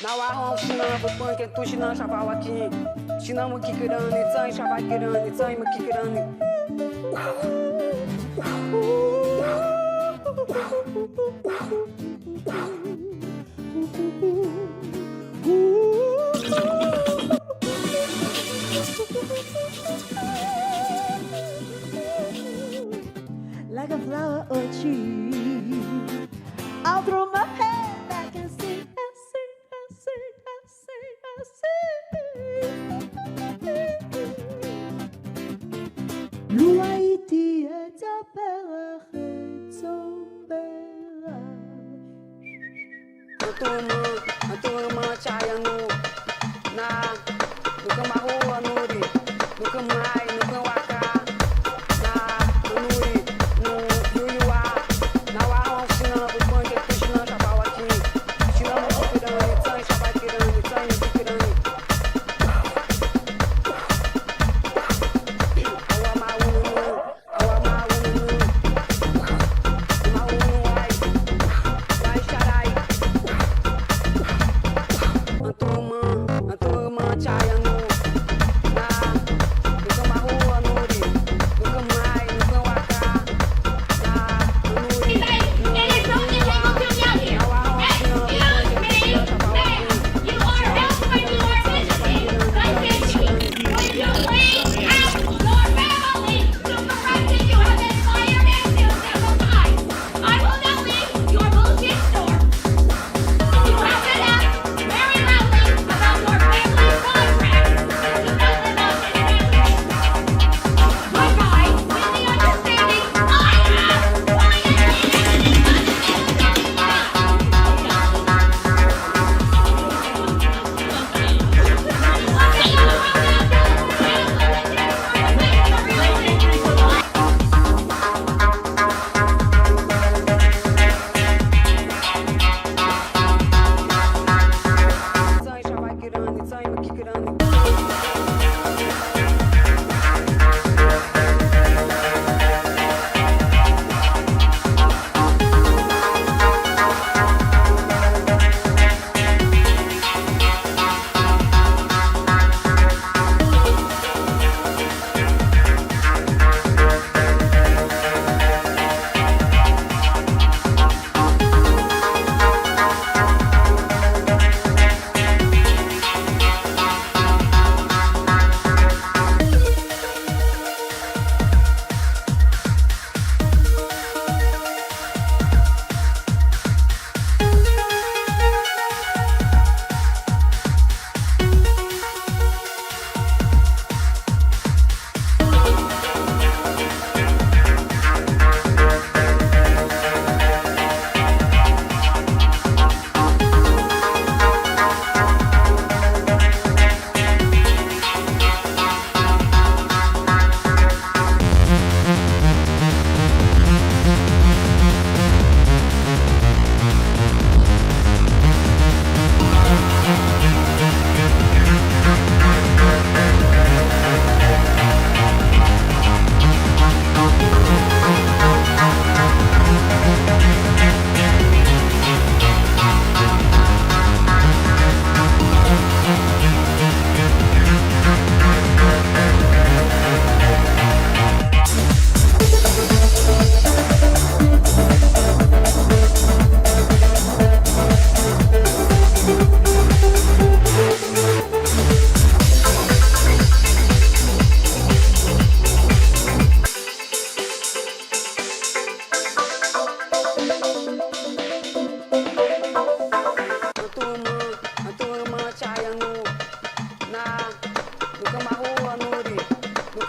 나와 신나고 뻔게 또 신나 샤바와키 신나무 기그라니 짜이 샤바기라니 짜이 기그라니 Like a flower or a tree, I'll throw my head back and sing, I sing, I sing, I sing, I sing. Luaiti et apela sombera. Atuma chayanu na nuka mahua nuri nuka mai nuka waka na nuri no yuyuwa na wa sina bukonge tushina shabawaki shina mukirani tsai shabakirani tsai mukirani awa maunu maunu wai sharai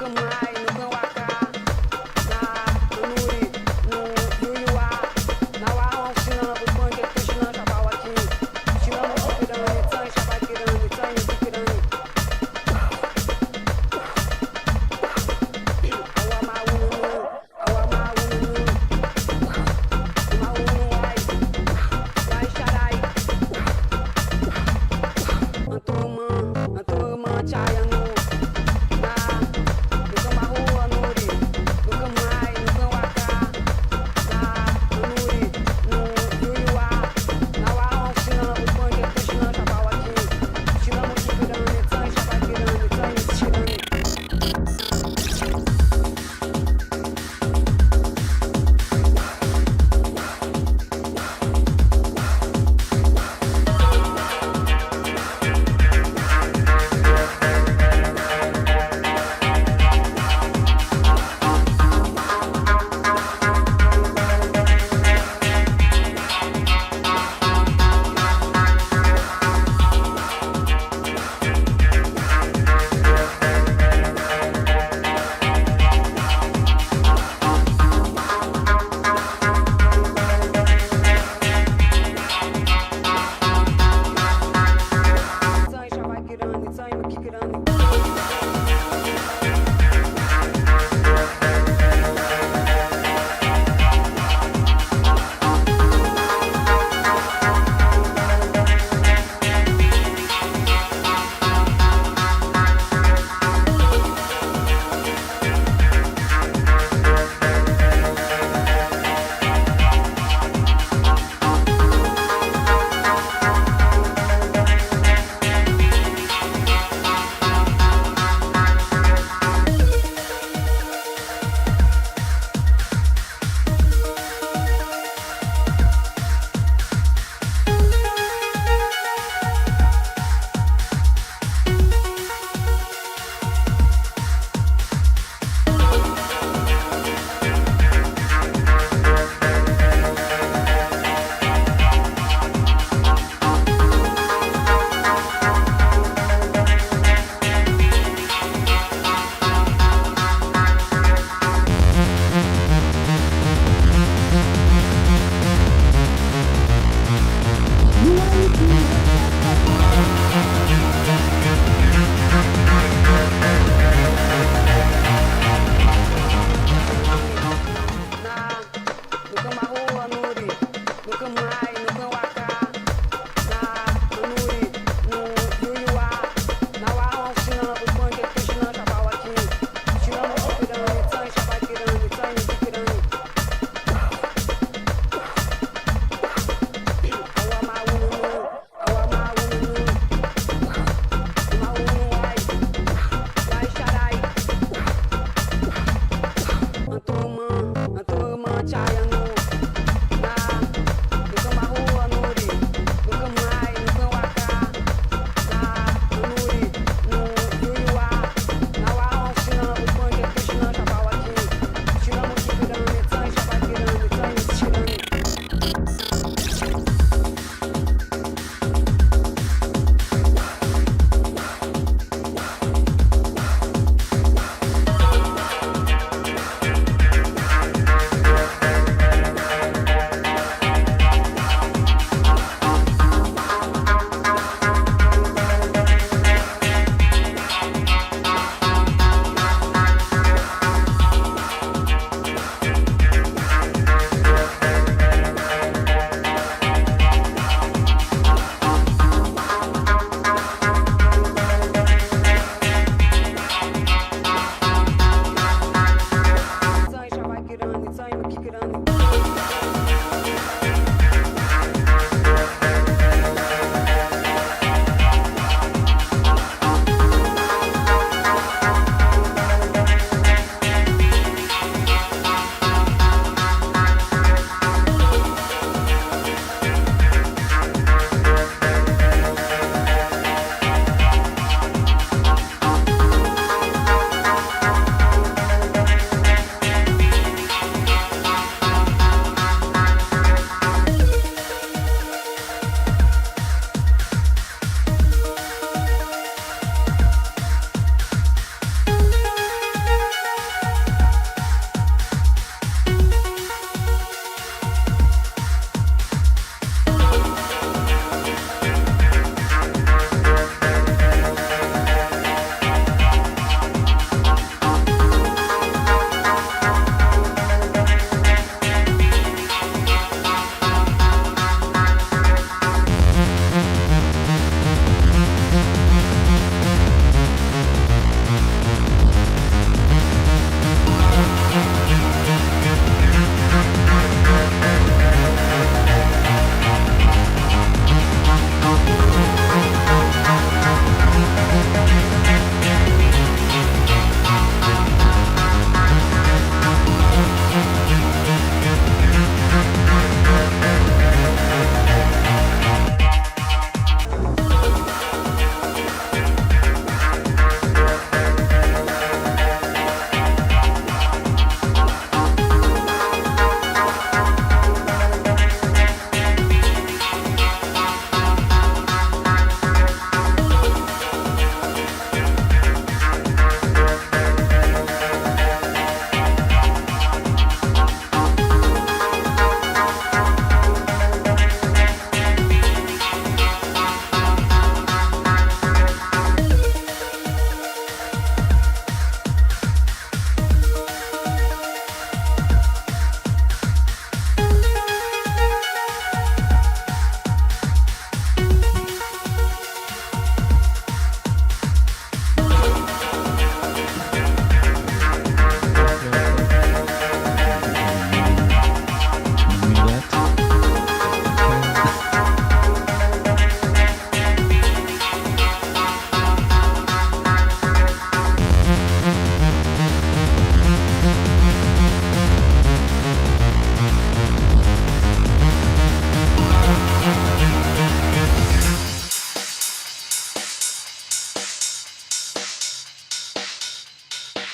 Kamai, no Kanwaka, na Nuri, no Yuyua, na Wahon, China, Bukonja, Tushina, Shabawaki, China, Mukirani, Tsai, Shabakirani, Tsai, Mukirani. Antuma, chayanu, na,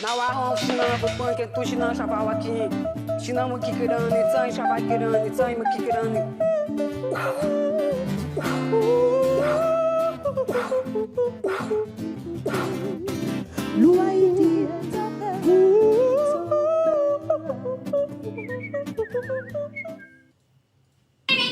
Na warra chinana bu punk tu chinana chaval aqui. Chinamo kikirani tsai chaval kirani tsai mu kikirani.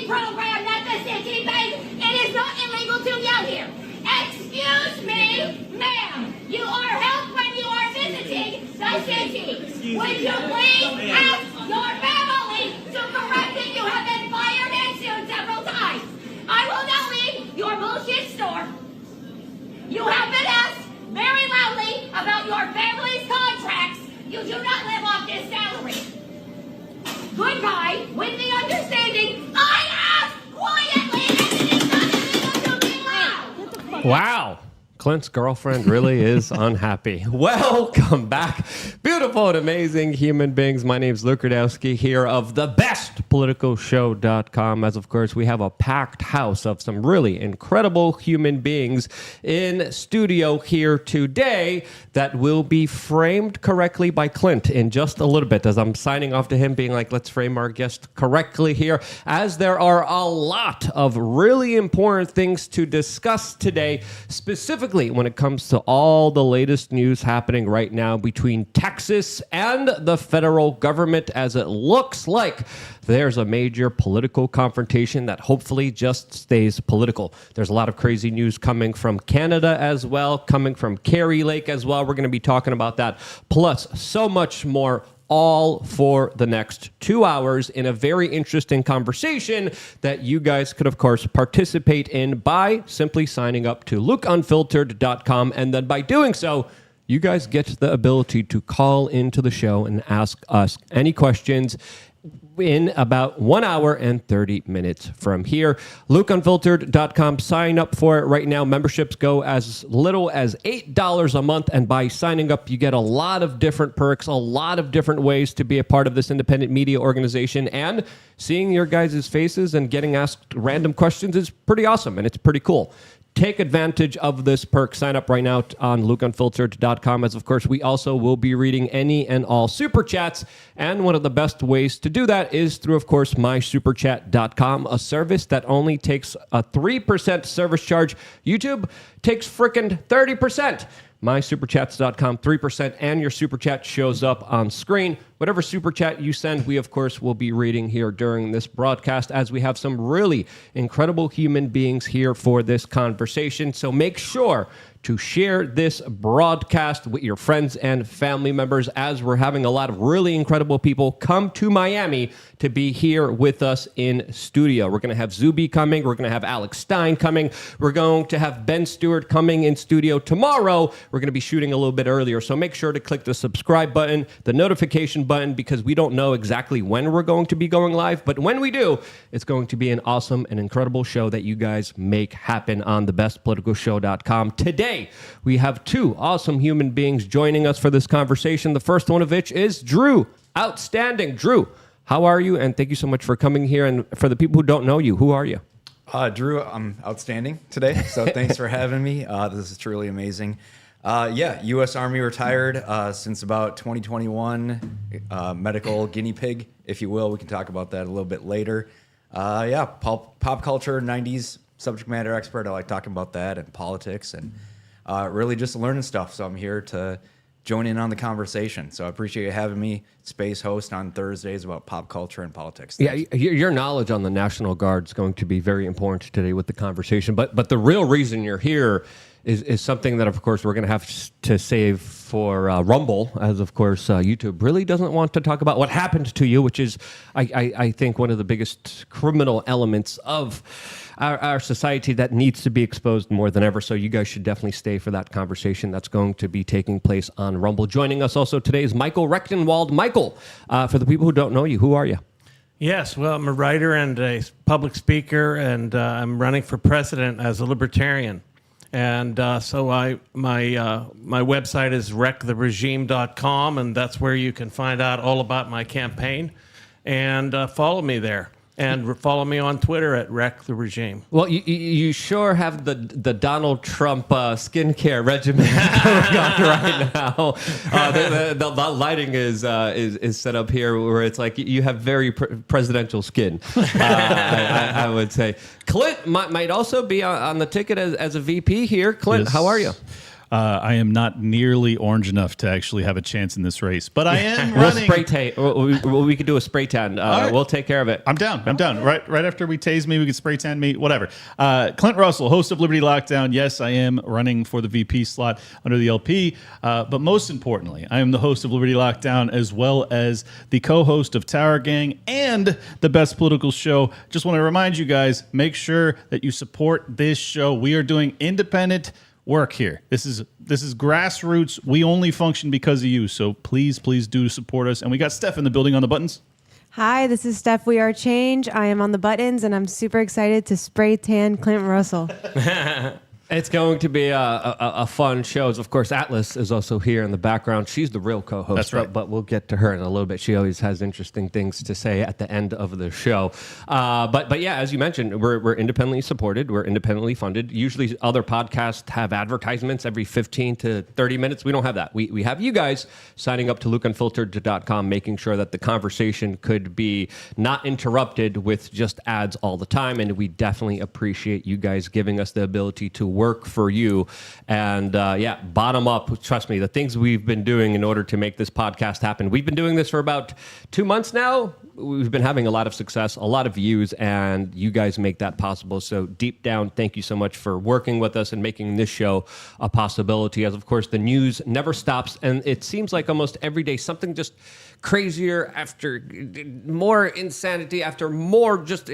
Program that the city made. It is not illegal to yell here. Excuse me, ma'am. You are helped when you are visiting the city. Would you please ask your family to correct it? You have been fired and sued several times. I will now leave your bullshit store. You have been asked very loudly about your family's contracts. You do not live off this salary. Goodbye, with the understanding I ask quietly and it is not illegal to be loud. Wow. Clint's girlfriend really is unhappy. Welcome back, beautiful and amazing human beings. My name is Luke Rudowski here of the bestpoliticalshow.com. As of course, we have a packed house of some really incredible human beings in studio here today that will be framed correctly by Clint in just a little bit as I'm signing off to him being like, let's frame our guest correctly here, as there are a lot of really important things to discuss today, specifically when it comes to all the latest news happening right now between Texas and the federal government, as it looks like there's a major political confrontation that hopefully just stays political. There's a lot of crazy news coming from Canada as well, coming from Kerry Lake as well. We're going to be talking about that, plus so much more, all for the next 2 hours in a very interesting conversation that you guys could, of course, participate in by simply signing up to lookunfiltered.com. And then by doing so, you guys get the ability to call into the show and ask us any questions in about 1 hour and 30 minutes from here. LukeUnfiltered.com. Sign up for it right now. Memberships go as little as $8 a month. And by signing up, you get a lot of different perks, a lot of different ways to be a part of this independent media organization. And seeing your guys' faces and getting asked random questions is pretty awesome. And it's pretty cool. Take advantage of this perk. Sign up right now on LukeUnfiltered.com, as of course we also will be reading any and all super chats. And one of the best ways to do that is through, of course, mysuperchat.com, a service that only takes a 3% service charge. YouTube takes frickin' 30%. MySuperChats.com, 3%, and your super chat shows up on screen. Whatever super chat you send, we, of course, will be reading here during this broadcast, as we have some really incredible human beings here for this conversation. So make sure to share this broadcast with your friends and family members, as we're having a lot of really incredible people come to Miami to be here with us in studio. We're going to have Zuby coming. We're going to have Alex Stein coming. We're going to have Ben Stewart coming in studio tomorrow. We're going to be shooting a little bit earlier, so make sure to click the subscribe button, the notification button, because we don't know exactly when we're going to be going live, but when we do, it's going to be an awesome and incredible show that you guys make happen on thebestpoliticalshow.com. Today, we have two awesome human beings joining us for this conversation. The first one of which is Drew. Outstanding. Drew, how are you? And thank you so much for coming here. And for the people who don't know you, who are you? Drew, I'm outstanding today, so thanks for having me. This is truly amazing. U.S. Army retired since about 2021, medical guinea pig, if you will. We can talk about that a little bit later. Pop culture, 90s subject matter expert. I like talking about that and politics and really just learning stuff. So I'm here to join in on the conversation. So I appreciate you having me, space host on Thursdays about pop culture and politics. Yeah, your knowledge on the National Guard is going to be very important today with the conversation. But the real reason you're here is something that, of course, we're going to have to save for Rumble, as, of course, YouTube really doesn't want to talk about what happened to you, which is, I think, one of the biggest criminal elements of our society that needs to be exposed more than ever. So you guys should definitely stay for that conversation that's going to be taking place on Rumble. Joining us also today is Michael Rechtenwald. Michael, for the people who don't know you, who are you? Yes, well, I'm a writer and a public speaker, and I'm running for president as a libertarian. And so my website is wrecktheregime.com, and that's where you can find out all about my campaign and follow me there. And follow me on Twitter at Wreck the Regime. Well, you sure have the Donald Trump skincare regimen going on right now. The lighting is set up here where it's like you have very presidential skin. I would say Clint might also be on the ticket as a VP here. Clint, Yes. how are you? I am not nearly orange enough to actually have a chance in this race, but I am We'll running. spray tan. We could do a spray tan. right. We'll take care of it. I'm down. Right after we tase me, we can spray tan me, whatever. Clint Russell, host of Liberty Lockdown. Yes, I am running for the VP slot under the LP. But most importantly, I am the host of Liberty Lockdown as well as the co-host of Tower Gang and the best political show. Just want to remind you guys, make sure that you support this show. We are doing independent work here. This is grassroots. We only function because of you. So please do support us. And we got Steph in the building on the buttons. Hi, this is Steph. We are Change. I am on the buttons, and I'm super excited to spray tan Clinton Russell. It's going to be a fun show. Of course, Atlas is also here in the background. She's the real co-host. That's right. But we'll get to her in a little bit. She always has interesting things to say at the end of the show. But yeah, as you mentioned, we're independently supported. We're independently funded. Usually other podcasts have advertisements every 15 to 30 minutes. We don't have that. We have you guys signing up to lukeunfiltered.com, making sure that the conversation could be not interrupted with just ads all the time. And we definitely appreciate you guys giving us the ability to work for you. And bottom up, trust me, the things we've been doing in order to make this podcast happen. We've been doing this for about 2 months now. We've been having a lot of success, a lot of views, and you guys make that possible. So deep down, thank you so much for working with us and making this show a possibility. As of course, the news never stops, and it seems like almost every day something just crazier after more insanity after more just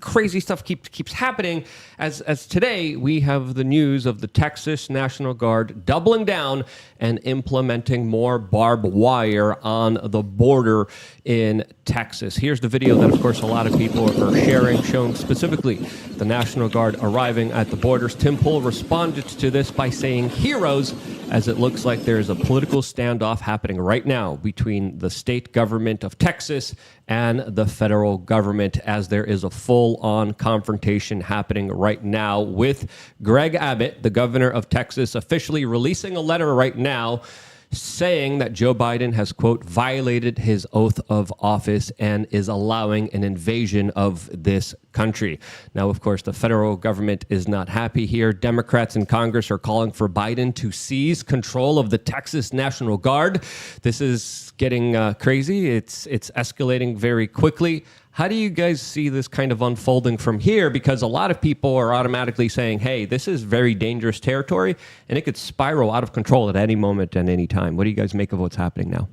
crazy stuff keeps happening. As today we have the news of the Texas National Guard doubling down and implementing more barbed wire on the border in Texas. Here's the video that of course a lot of people are sharing, showing specifically the National Guard arriving at the borders. Tim Pool responded to this by saying heroes, as it looks like there's a political standoff happening right now between the state government of Texas and the federal government, as there is a full-on confrontation happening right now with Greg Abbott, the governor of Texas, officially releasing a letter right now saying that Joe Biden has, quote, violated his oath of office and is allowing an invasion of this country. Now, of course, the federal government is not happy here. Democrats in Congress are calling for Biden to seize control of the Texas National Guard. This is getting crazy. It's escalating very quickly. How do you guys see this kind of unfolding from here? Because a lot of people are automatically saying, hey, this is very dangerous territory, and it could spiral out of control at any moment and any time. What do you guys make of what's happening now?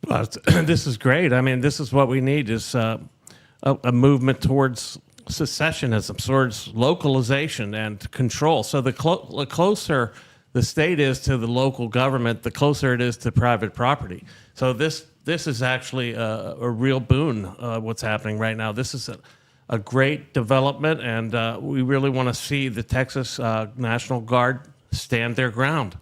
Well, this is great. I mean, this is what we need is a movement towards secessionism, towards localization and control. So the closer the state is to the local government, the closer it is to private property. So this is actually a real boon, what's happening right now. This is a great development, and we really want to see the Texas National Guard stand their ground.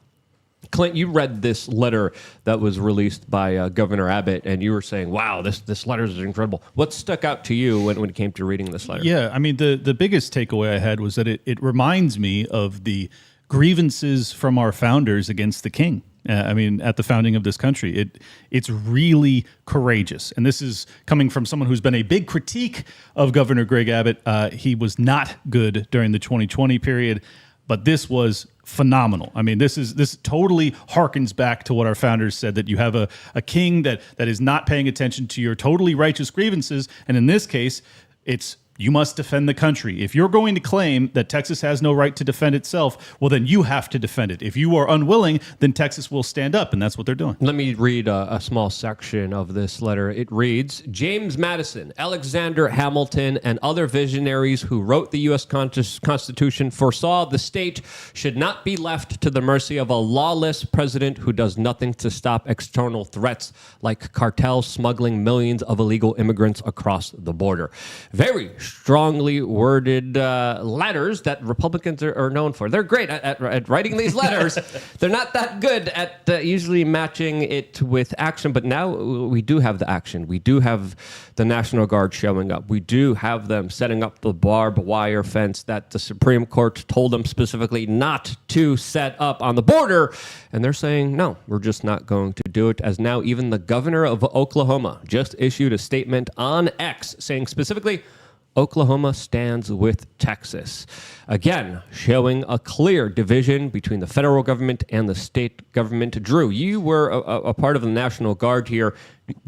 Clint, you read this letter that was released by Governor Abbott, and you were saying, wow, this letter is incredible. What stuck out to you when it came to reading this letter? Yeah, I mean, the biggest takeaway I had was that it reminds me of the grievances from our founders against the king. I mean, at the founding of this country, it's really courageous. And this is coming from someone who's been a big critique of Governor Greg Abbott. He was not good during the 2020 period, but this was phenomenal. I mean, this totally harkens back to what our founders said, that you have a king that is not paying attention to your totally righteous grievances. And in this case, it's you must defend the country. If you're going to claim that Texas has no right to defend itself, well, then you have to defend it. If you are unwilling, then Texas will stand up, and that's what they're doing. Let me read a small section of this letter. It reads, James Madison, Alexander Hamilton, and other visionaries who wrote the U.S. Constitution foresaw the state should not be left to the mercy of a lawless president who does nothing to stop external threats like cartels smuggling millions of illegal immigrants across the border. Very strongly worded letters that Republicans are known for. They're great at writing these letters. They're not that good at usually matching it with action, but now we do have the action. We do have the National Guard showing up. We do have them setting up the barbed wire fence that the Supreme Court told them specifically not to set up on the border. And they're saying, no, we're just not going to do it, as now even the governor of Oklahoma just issued a statement on X saying specifically, Oklahoma stands with Texas. Again, showing a clear division between the federal government and the state government. Drew, you were a part of the National Guard here.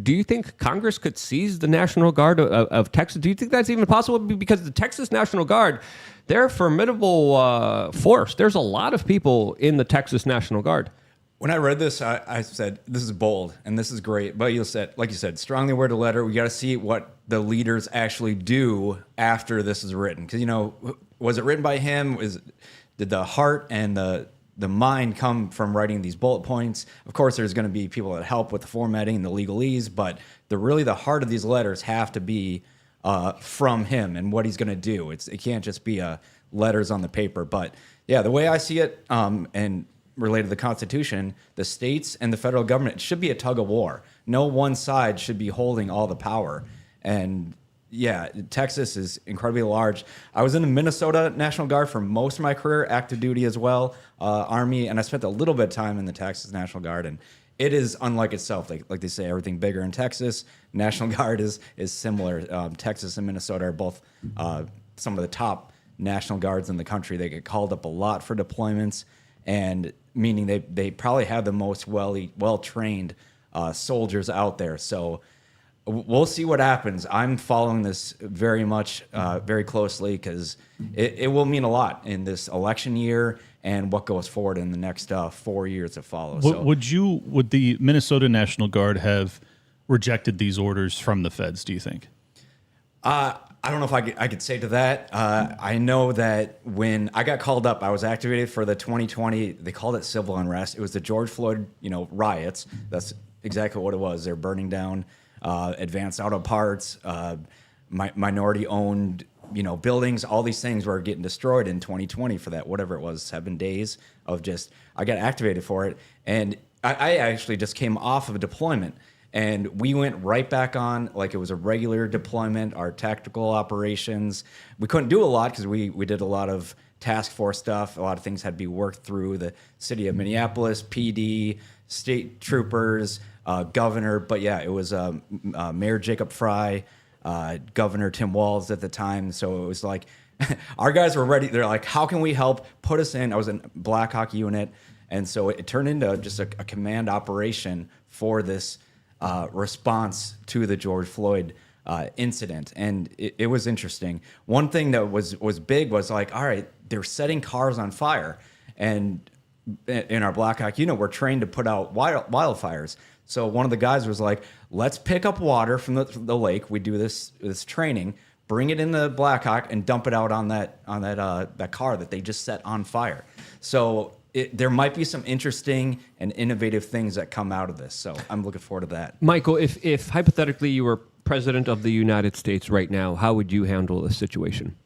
Do you think Congress could seize the National Guard of Texas? Do you think that's even possible? Because the Texas National Guard, they're a formidable force. There's a lot of people in the Texas National Guard. When I read this, I said, this is bold and this is great. But like you said, strongly worded letter. We got to see what the leaders actually do after this is written. Because, was it written by him? Did the heart and the mind come from writing these bullet points? Of course, there's going to be people that help with the formatting and the legalese. But the heart of these letters have to be from him and what he's going to do. It can't just be letters on the paper. But, yeah, the way I see it, and related to the Constitution, the states and the federal government, it should be a tug of war. No one side should be holding all the power. And yeah, Texas is incredibly large. I was in the Minnesota National Guard for most of my career, active duty as well, Army, and I spent a little bit of time in the Texas National Guard, and it is unlike itself. Like they say, everything bigger in Texas. National Guard is similar. Texas and Minnesota are both some of the top National Guards in the country. They get called up a lot for deployments, and meaning they probably have the most well-trained soldiers out there. So we'll see what happens. I'm following this very much, very closely, because it will mean a lot in this election year and what goes forward in the next 4 years to follow. Would the Minnesota National Guard have rejected these orders from the feds, do you think? I don't know if I could say to that. I know that when I got called up, I was activated for the 2020. They called it civil unrest. It was the George Floyd, riots. That's exactly what it was. They're burning down advanced auto parts, minority-owned, buildings. All these things were getting destroyed in 2020 for that, whatever it was, 7 days of just. I got activated for it, and I actually just came off of a deployment. And we went right back on like it was a regular deployment, our tactical operations. We couldn't do a lot because we did a lot of task force stuff. A lot of things had to be worked through the city of Minneapolis, PD, state troopers, governor. But yeah, it was Mayor Jacob Fry, Governor Tim Walz at the time. So it was like our guys were ready. They're like, how can we help? Put us in. I was in Black Hawk unit. And so it turned into just a command operation for this response to the George Floyd incident. And it was interesting. One thing that was big was like, all right, they're setting cars on fire. And in our Black Hawk unit, we're trained to put out wildfires. So one of the guys was like, let's pick up water from the lake. We do this training, bring it in the Black Hawk and dump it out on that car that they just set on fire. So there might be some interesting and innovative things that come out of this. So I'm looking forward to that. Michael, if hypothetically you were president of the United States right now, how would you handle this situation?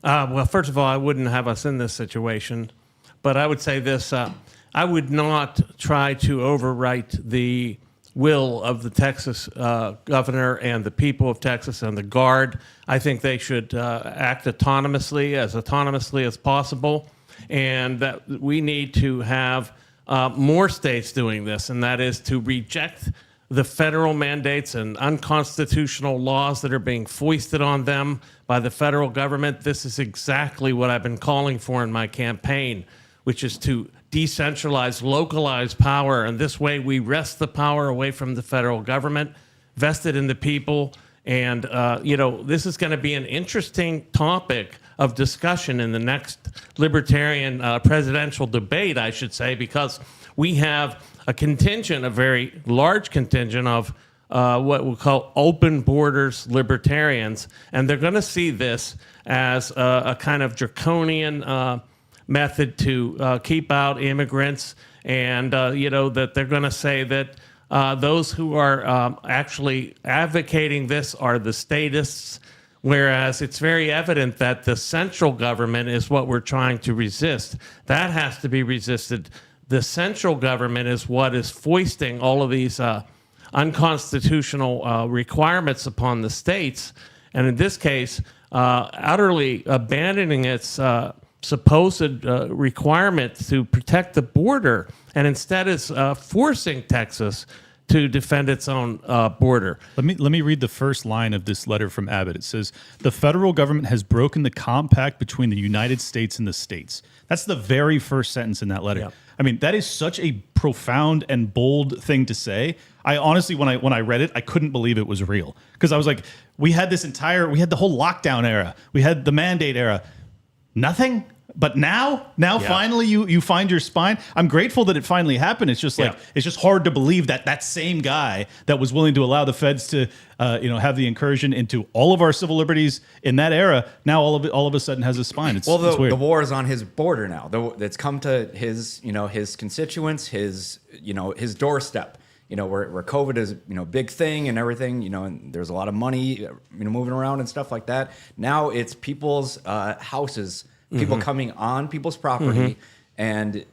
Well, first of all, I wouldn't have us in this situation. But I would say this, I would not try to overwrite the will of the Texas governor and the people of Texas and the Guard. I think they should act autonomously as possible. And that we need to have more states doing this, and that is to reject the federal mandates and unconstitutional laws that are being foisted on them by the federal government. This is exactly what I've been calling for in my campaign, which is to decentralize, localize power, and this way we wrest the power away from the federal government, vest it in the people, and this is going to be an interesting topic of discussion in the next libertarian presidential debate, I should say, because we have a very large contingent of what we'll call open borders libertarians, and they're going to see this as a kind of draconian method to keep out immigrants, and that they're going to say that those who are actually advocating this are the statists, Whereas it's very evident that the central government is what we're trying to resist. That has to be resisted. The central government is what is foisting all of these unconstitutional requirements upon the states, and in this case, utterly abandoning its supposed requirement to protect the border, and instead is forcing Texas to defend its own border. Let me read the first line of this letter from Abbott. It says, "The federal government has broken the compact between the United States and the states." That's the very first sentence in that letter. Yeah. I mean, that is such a profound and bold thing to say. I honestly, when I read it, I couldn't believe it was real, because I was like, we had the whole lockdown era, we had the mandate era, nothing. But now finally you find your spine. I'm grateful that it finally happened. It's just like it's just hard to believe that that same guy that was willing to allow the feds to have the incursion into all of our civil liberties in that era, now all of a sudden has a spine. It's weird. The war is on his border now. It's come to his his constituents, his doorstep. Where COVID is big thing and everything. And there's a lot of money moving around and stuff like that. Now it's people's houses. People coming on people's property, and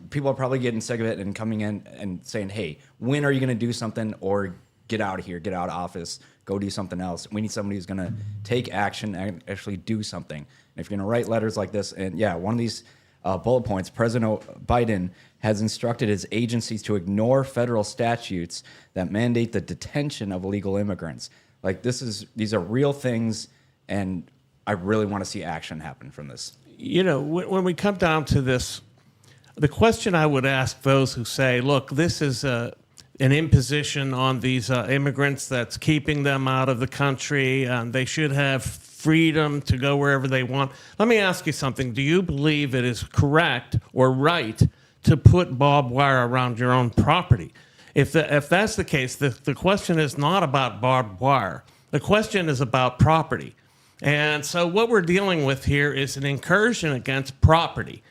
people are probably getting sick of it and coming in and saying, "Hey, when are you going to do something, or get out of here, get out of office, go do something else? We need somebody who's going to take action and actually do something." And if you're going to write letters like this, and one of these bullet points, President Biden has instructed his agencies to ignore federal statutes that mandate the detention of illegal immigrants. Like these are real things, and I really want to see action happen from this. When we come down to this, the question I would ask those who say, look, this is an imposition on these immigrants that's keeping them out of the country, and they should have freedom to go wherever they want. Let me ask you something. Do you believe it is correct or right to put barbed wire around your own property? If that's the case, the question is not about barbed wire. The question is about property. And so what we're dealing with here is an incursion against property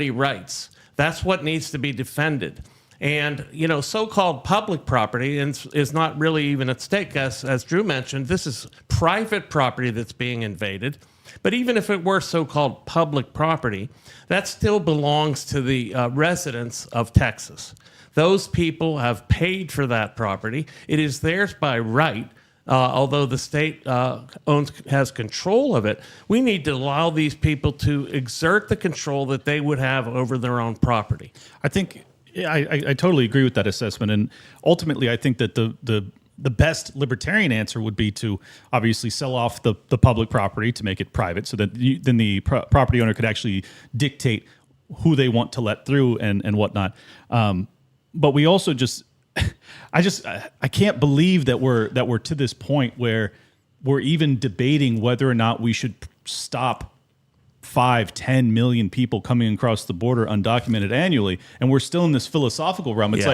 rights. That's what needs to be defended. And, so-called public property is not really even at stake. As Drew mentioned, this is private property that's being invaded. But even if it were so-called public property, that still belongs to the residents of Texas. Those people have paid for that property. It is theirs by right. Although the state has control of it, we need to allow these people to exert the control that they would have over their own property. I think I totally agree with that assessment, and ultimately, I think that the best libertarian answer would be to obviously sell off the public property to make it private, so that then the property owner could actually dictate who they want to let through and whatnot. But we also I can't believe that we're to this point where we're even debating whether or not we should stop 5-10 million people coming across the border undocumented annually, and we're still in this philosophical realm. It's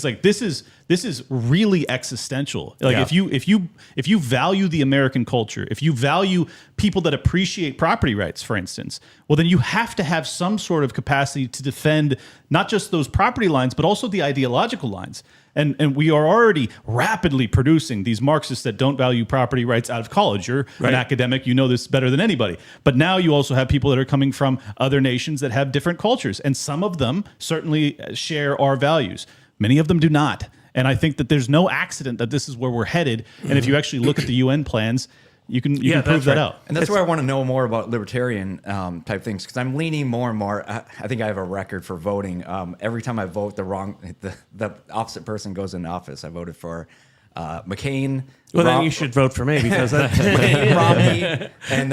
like this is really existential. Like if you value the American culture, if you value people that appreciate property rights, for instance, well, then you have to have some sort of capacity to defend not just those property lines, but also the ideological lines. And we are already rapidly producing these Marxists that don't value property rights out of college. You're an academic, you know this better than anybody. But now you also have people that are coming from other nations that have different cultures. And some of them certainly share our values. Many of them do not. And I think that there's no accident that this is where we're headed. And if you actually look at the UN plans, you can prove that out. And that's where I want to know more about libertarian type things, because I'm leaning more and more. I think I have a record for voting. Every time I vote, the opposite person goes into office. I voted for McCain. Well, then you should vote for me, because Romney, and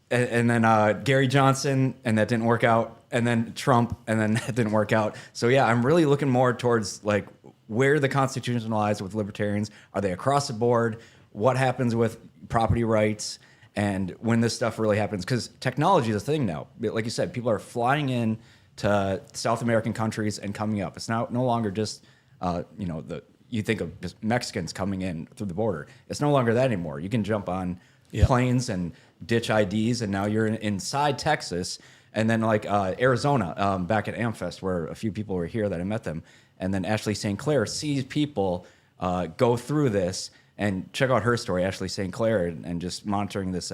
then Gary Johnson, and that didn't work out. And then Trump, and then that didn't work out. So yeah, I'm really looking more towards like where the Constitution lies with libertarians. Are they across the board? What happens with property rights, and when this stuff really happens? Because technology is a thing now. Like you said, people are flying in to South American countries and coming up. It's now no longer just you think of just Mexicans coming in through the border. It's no longer that anymore. You can jump on planes and ditch IDs, and now you're inside Texas. And then like Arizona, back at AmFest, where a few people were here that I met them, and then Ashley St. Clair sees people go through this. And check out her story, Ashley St. Clair, and just monitoring this,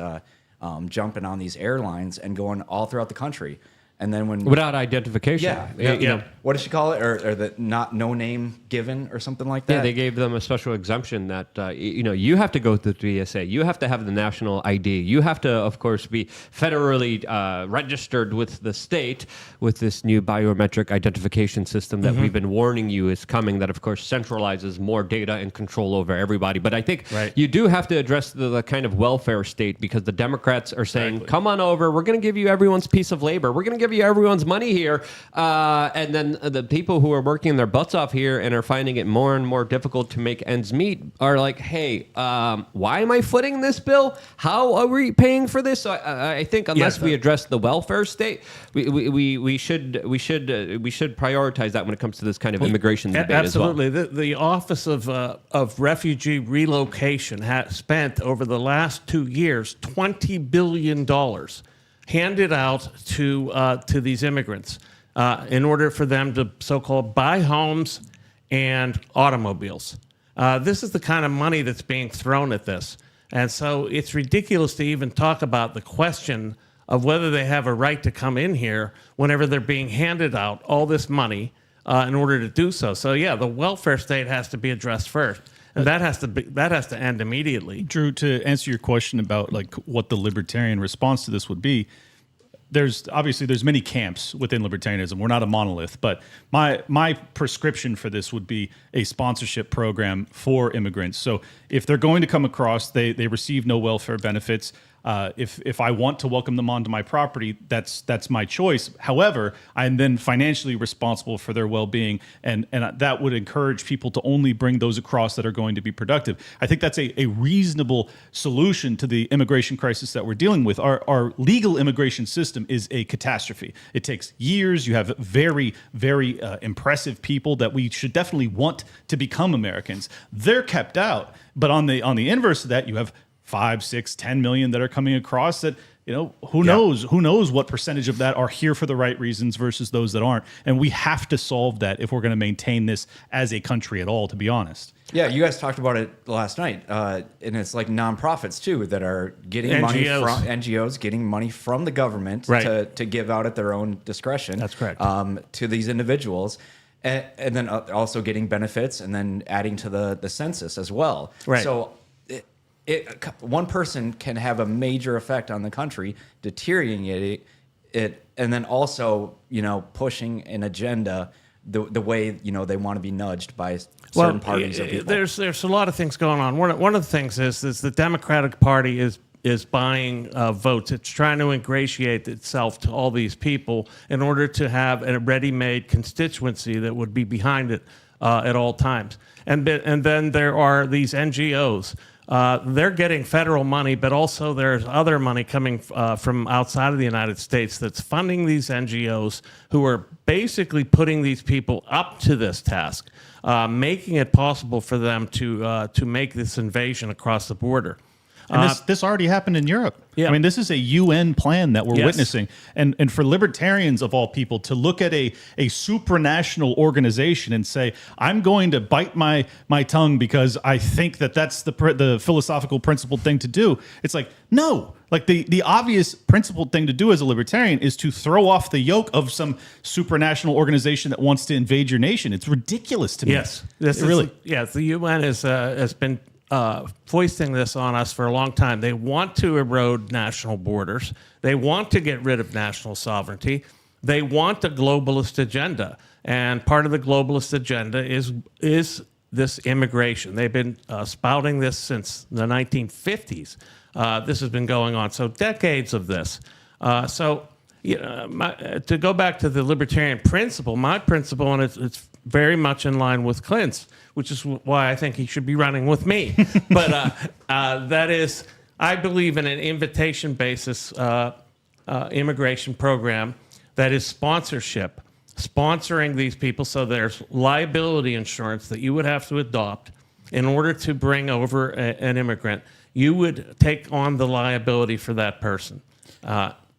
jumping on these airlines and going all throughout the country. And then when Without identification. yeah. What does she call it? Or the not no name given or something like that? Yeah, they gave them a special exemption that, you have to go through TSA. You have to have the national ID. You have to, of course, be federally registered with the state with this new biometric identification system that we've been warning you is coming that, of course, centralizes more data and control over everybody. But I think you do have to address the kind of welfare state because the Democrats are saying, come on over. We're going to give you everyone's piece of labor. We're going to give you everyone's money here. And then the people who are working their butts off here and are finding it more and more difficult to make ends meet are like, hey, why am I footing this bill? How are we paying for this? So I think unless we address the welfare state, we should prioritize that when it comes to this kind of immigration debate absolutely. as well. The Office of Refugee Relocation has spent over the last 2 years $20 billion handed out to these immigrants in order for them to so-called buy homes and automobiles. This is the kind of money that's being thrown at this. And so it's ridiculous to even talk about the question of whether they have a right to come in here whenever they're being handed out all this money in order to do so. So yeah, the welfare state has to be addressed first. And that has to end immediately. Drew, to answer your question about like what the libertarian response to this would be, there's many camps within libertarianism. We're not a monolith, but my prescription for this would be a sponsorship program for immigrants. So if they're going to come across, they receive no welfare benefits. If I want to welcome them onto my property, that's my choice. However, I'm then financially responsible for their well-being, and that would encourage people to only bring those across that are going to be productive. I think that's a reasonable solution to the immigration crisis that we're dealing with. Our legal immigration system is a catastrophe. It takes years. You have very, very impressive people that we should definitely want to become Americans. They're kept out. But on the inverse of that, you have 5, 6, 10 million that are coming across that, who knows what percentage of that are here for the right reasons versus those that aren't. And we have to solve that if we're going to maintain this as a country at all, to be honest. Yeah, you guys talked about it last night. And it's like nonprofits too that are getting money from NGOs, getting money from the government to give out at their own discretion. That's correct. To these individuals. And then also getting benefits and then adding to the census as well. Right. So one person can have a major effect on the country, deteriorating it, and then also pushing an agenda the way they want to be nudged by certain parties of people. There's a lot of things going on. One of the things is the Democratic Party is buying votes. It's trying to ingratiate itself to all these people in order to have a ready-made constituency that would be behind it at all times. And then there are these NGOs. They're getting federal money, but also there's other money coming from outside of the United States that's funding these NGOs who are basically putting these people up to this task, making it possible for them to make this invasion across the border. And this already happened in Europe. Yeah. I mean, this is a UN plan that we're witnessing. And for libertarians of all people to look at a supranational organization and say, I'm going to bite my tongue because I think that's the philosophical principled thing to do. It's like, no. Like the obvious principled thing to do as a libertarian is to throw off the yoke of some supranational organization that wants to invade your nation. It's ridiculous to me. Yes. The UN has been foisting this on us for a long time. They want to erode national borders. They want to get rid of national sovereignty. They want a globalist agenda. And part of the globalist agenda is this immigration. They've been spouting this since the 1950s. This has been going on. So decades of this. To go back to the libertarian principle, my principle, and it's very much in line with Clint's, which is why I think he should be running with me. But that is, I believe in an invitation basis immigration program that is sponsoring these people. So there's liability insurance that you would have to adopt in order to bring over an immigrant. You would take on the liability for that person.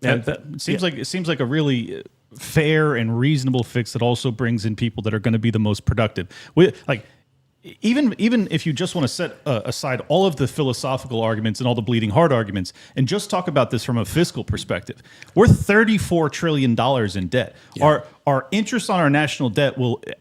It seems like a really fair and reasonable fix that also brings in people that are going to be the most productive. even if you just want to set aside all of the philosophical arguments and all the bleeding heart arguments and just talk about this from a fiscal perspective, we're $34 trillion in debt. Our interest on our national debt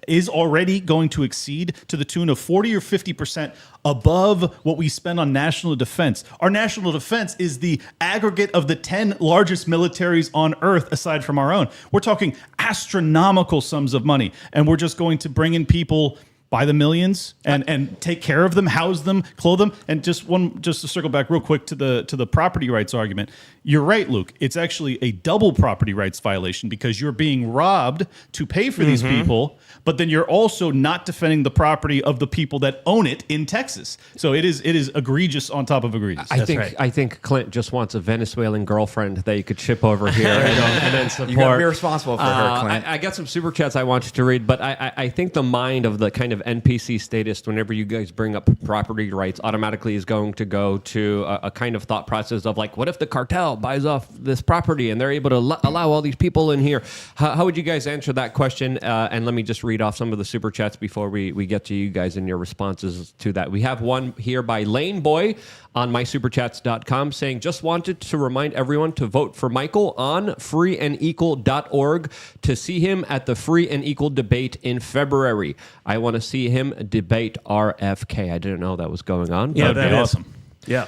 is already going to exceed to the tune of 40 or 50% above what we spend on national defense. Our national defense is the aggregate of the 10 largest militaries on earth aside from our own. We're talking astronomical sums of money, and we're just going to bring in people by the millions and take care of them, house them, clothe them. And just to circle back real quick to the property rights argument. You're right, Luke. It's actually a double property rights violation because you're being robbed to pay for these people, but then you're also not defending the property of the people that own it in Texas. So it is egregious on top of egregious. I think Clint just wants a Venezuelan girlfriend that you could ship over here and then support. You got to be responsible for her, Clint. I got some super chats I want you to read, but I think the mind of the kind of NPC statist, whenever you guys bring up property rights, automatically is going to go to a kind of thought process of like, what if the cartel buys off this property and they're able to allow all these people in here? How would you guys answer that question? And let me just read off some of the super chats before we get to you guys and your responses to that. We have one here by Lane Boy on mysuperchats.com saying, just wanted to remind everyone to vote for Michael on freeandequal.org to see him at the Free and Equal debate in February. I want to see him debate RFK. I didn't know that was going on. Yeah, That'd be awesome. Yeah.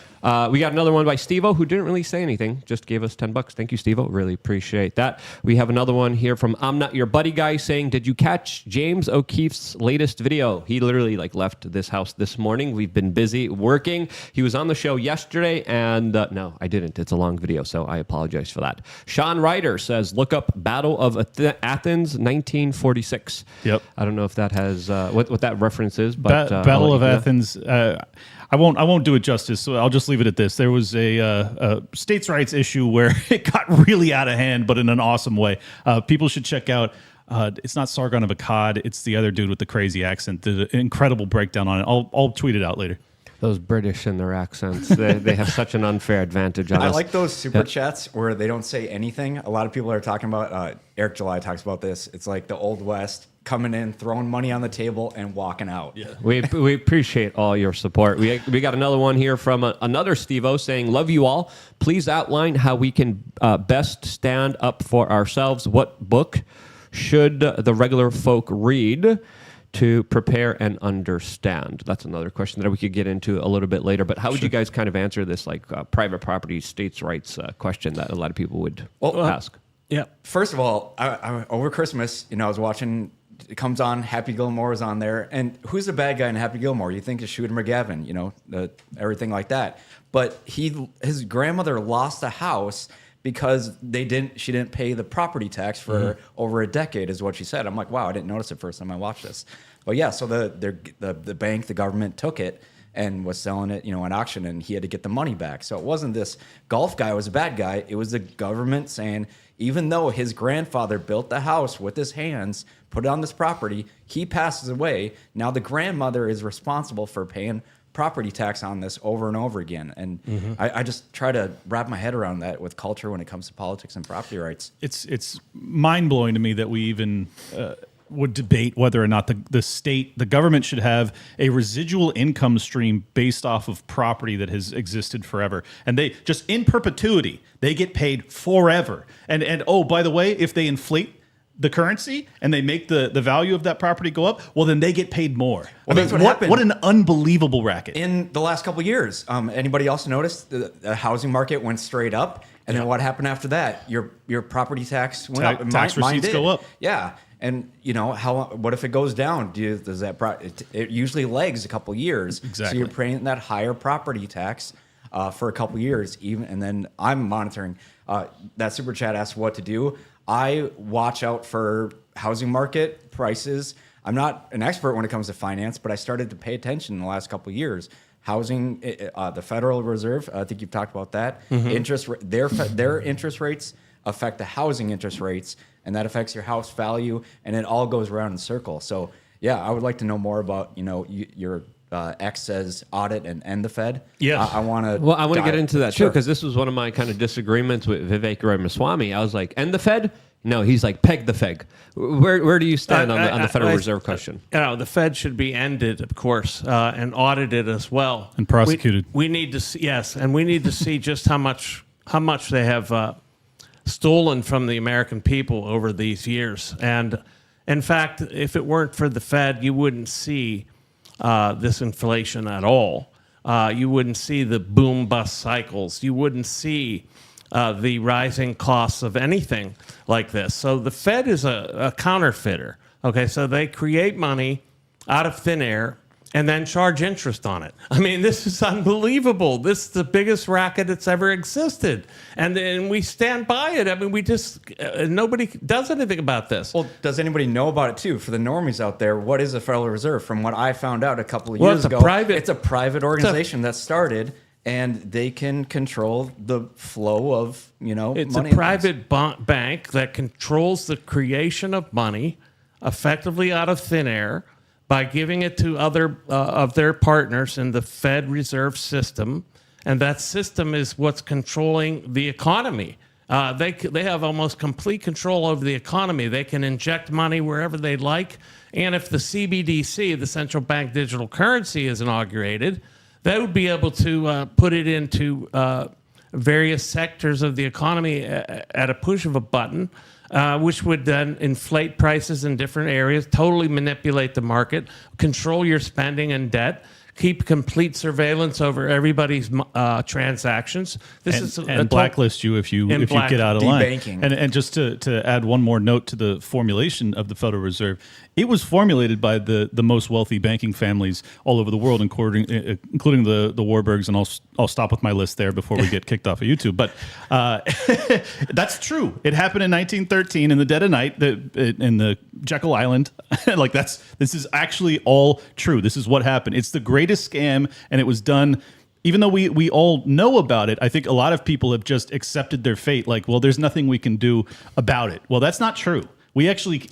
We got another one by Steve-O, who didn't really say anything, just gave us $10. Thank you, Steve-O. Really appreciate that. We have another one here from I'm Not Your Buddy Guy saying, did you catch James O'Keefe's latest video? He literally left this house this morning. We've been busy working. He was on the show yesterday, and no, I didn't. It's a long video, so I apologize for that. Sean Ryder says, look up Battle of Athens, 1946. Yep. I don't know if that has what that reference is, but Battle of Athens. I won't do it justice, so I'll just leave it at this. There was a states' rights issue where it got really out of hand, but in an awesome way. People should check out. It's not Sargon of Akkad. It's the other dude with the crazy accent. The incredible breakdown on it. I'll tweet it out later. Those British and their accents, they have such an unfair advantage on us. I like those super chats where they don't say anything. A lot of people are talking about, Eric July talks about this. It's like the Old West, coming in, throwing money on the table, and walking out. Yeah. We appreciate all your support. We got another one here from another Steve-O saying, love you all. Please outline how we can best stand up for ourselves. What book should the regular folk read to prepare and understand? That's another question that we could get into a little bit later. But how would you guys kind of answer this private property, states' rights question that a lot of people would ask? Yeah. First of all, I over Christmas, I was watching. It comes on. Happy Gilmore is on there, and who's the bad guy in Happy Gilmore? You think it's Shooter McGavin, everything like that. But his grandmother lost a house because she didn't pay the property tax for over a decade, is what she said. I'm like, wow, I didn't notice it first time I watched this. But yeah, so the bank, the government took it and was selling it, at auction, and he had to get the money back. So it wasn't this golf guy was a bad guy. It was the government saying, even though his grandfather built the house with his hands, put it on this property, he passes away. Now the grandmother is responsible for paying property tax on this over and over again. And I just try to wrap my head around that with culture when it comes to politics and property rights. It's mind-blowing to me that we even would debate whether or not the government should have a residual income stream based off of property that has existed forever. And they just in perpetuity, they get paid forever. And oh, by the way, if they inflate the currency and they make the value of that property go up, well, then they get paid more. Well, that's what happened. What an unbelievable racket. In the last couple of years, anybody else notice the housing market went straight up? And then what happened after that? Your property tax went up. Tax receipts go up. Yeah. And what if it goes down? Does that it usually lags a couple years? Exactly. So you're paying that higher property tax for a couple years, and then I'm monitoring. That super chat asked what to do. I watch out for housing market prices. I'm not an expert when it comes to finance, but I started to pay attention in the last couple of years. Housing, the Federal Reserve, I think you've talked about that. Their interest rates affect the housing interest rates, and that affects your house value, and it all goes around in circles. So, yeah, I would like to know more about your X says audit and end the Fed. Yeah, I want to. Well, I want to get into that too, because this was one of my kind of disagreements with Vivek Ramaswamy. I was like, end the Fed? No, he's like peg the Fed. Where do you stand on the Federal Reserve question? The Fed should be ended, of course, and audited as well, And prosecuted. We need to see, yes, and we need to see just how much they have stolen from the American people over these years. And in fact, if it weren't for the Fed, you wouldn't see this inflation at all. You wouldn't see the boom bust cycles. You wouldn't see the rising costs of anything like this. So the Fed is a counterfeiter. Okay, so they create money out of thin air and then charge interest on it. I mean, this is unbelievable. This is the biggest racket that's ever existed. And we stand by it. I mean, we just, nobody does anything about this. Well, does anybody know about it too? For the normies out there, what is the Federal Reserve? From what I found out a couple of years ago, it's a private organization that started, and they can control the flow of, It's money. a private bank that controls the creation of money effectively out of thin air by giving it to other of their partners in the Fed Reserve System, and that system is what's controlling the economy. They have almost complete control over the economy. They can inject money wherever they like, and if the CBDC, the central bank digital currency, is inaugurated, they would be able to put it into various sectors of the economy at a push of a button, which would then inflate prices in different areas, totally manipulate the market, control your spending and debt, keep complete surveillance over everybody's transactions. And blacklist you if you get out of line. Debanking. And just to add one more note to the formulation of the Federal Reserve, it was formulated by the most wealthy banking families all over the world, including the Warburgs, and I'll stop with my list there before we get kicked off of YouTube. But that's true. It happened in 1913 in the dead of night in the Jekyll Island. This is actually all true. This is what happened. It's the greatest scam, and it was done. Even though we all know about it, I think a lot of people have just accepted their fate. Like, well, there's nothing we can do about it. Well, that's not true. We actually,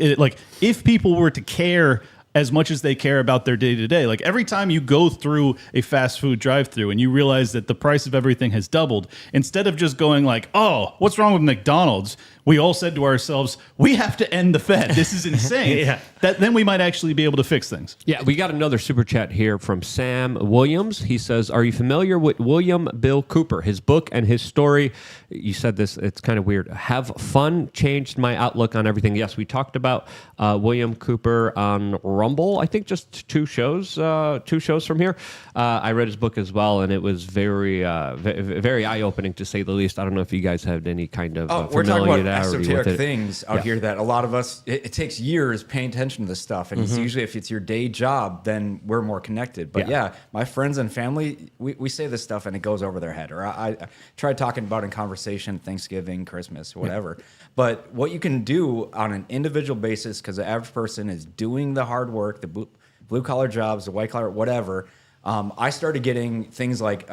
if people were to care as much as they care about their day-to-day, like every time you go through a fast food drive-through and you realize that the price of everything has doubled, instead of just going like, oh, what's wrong with McDonald's? We all said to ourselves, we have to end the Fed. This is insane. Then we might actually be able to fix things. Yeah, we got another super chat here from Sam Williams. He says, are you familiar with William Bill Cooper? His book and his story, you said this, it's kind of weird. Have fun changed my outlook on everything. Yes, we talked about William Cooper on Rumble, I think just two shows from here. I read his book as well, and it was very eye-opening, to say the least. I don't know if you guys had any kind of we're talking about with esoteric it. things out here that a lot of us, it takes years paying attention to this stuff. And it's usually, if it's your day job, then we're more connected. But yeah, my friends and family, we say this stuff and it goes over their head. Or I tried talking about it in conversation, Thanksgiving, Christmas, whatever. But what you can do on an individual basis, because the average person is doing the hard work, the blue collar jobs, the white collar, whatever. I started getting things like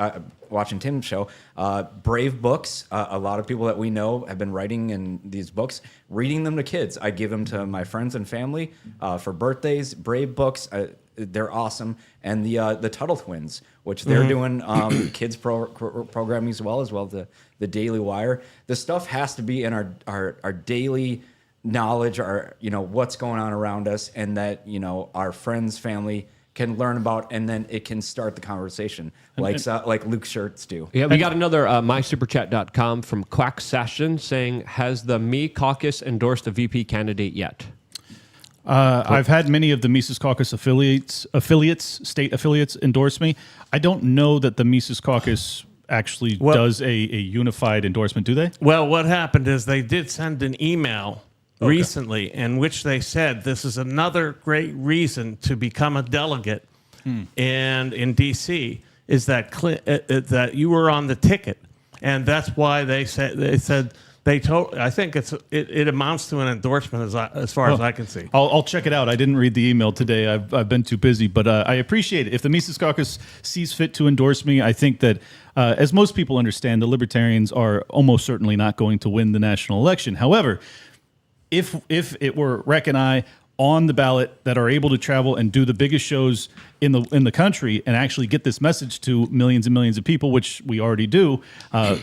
watching Tim's show, Brave books. A lot of people that we know have been writing in these books, reading them to kids. I give them to my friends and family for birthdays. Brave books, they're awesome. And the Tuttle Twins, which they're doing kids programming as well as the Daily Wire. The stuff has to be in our daily knowledge, our what's going on around us, and that our friends, family can learn about, and then it can start the conversation, like Luke's shirts do. Yeah, we got another mysuperchat.com from Quack Session saying, has the Me Caucus endorsed a VP candidate yet? I've had many of the Mises Caucus state affiliates endorse me. I don't know that the Mises Caucus actually does a unified endorsement, do they? Well, what happened is they did send an email recently in which they said this is another great reason to become a delegate and in D.C. is that that you were on the ticket, and that's why they said I think it amounts to an endorsement as far as I can see. I'll check it out. I didn't read the email today. I've been too busy, but I appreciate it. If the Mises Caucus sees fit to endorse me, I think that as most people understand, the Libertarians are almost certainly not going to win the national election. However, if it were Rec and I on the ballot that are able to travel and do the biggest shows in the country and actually get this message to millions and millions of people, which we already do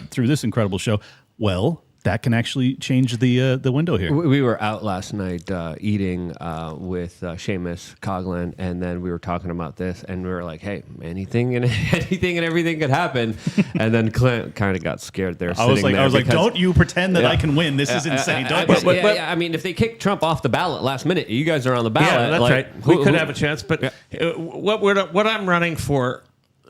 through this incredible show, well, that can actually change the window here. We were out last night eating with Seamus Coughlin, and then we were talking about this, and we were like, "Hey, anything and everything could happen." And then Clint kind of got scared there. I was like, "Don't you pretend that I can win? This is insane." I mean, if they kick Trump off the ballot last minute, you guys are on the ballot. Yeah, that's right. We could have a chance, but what I'm running for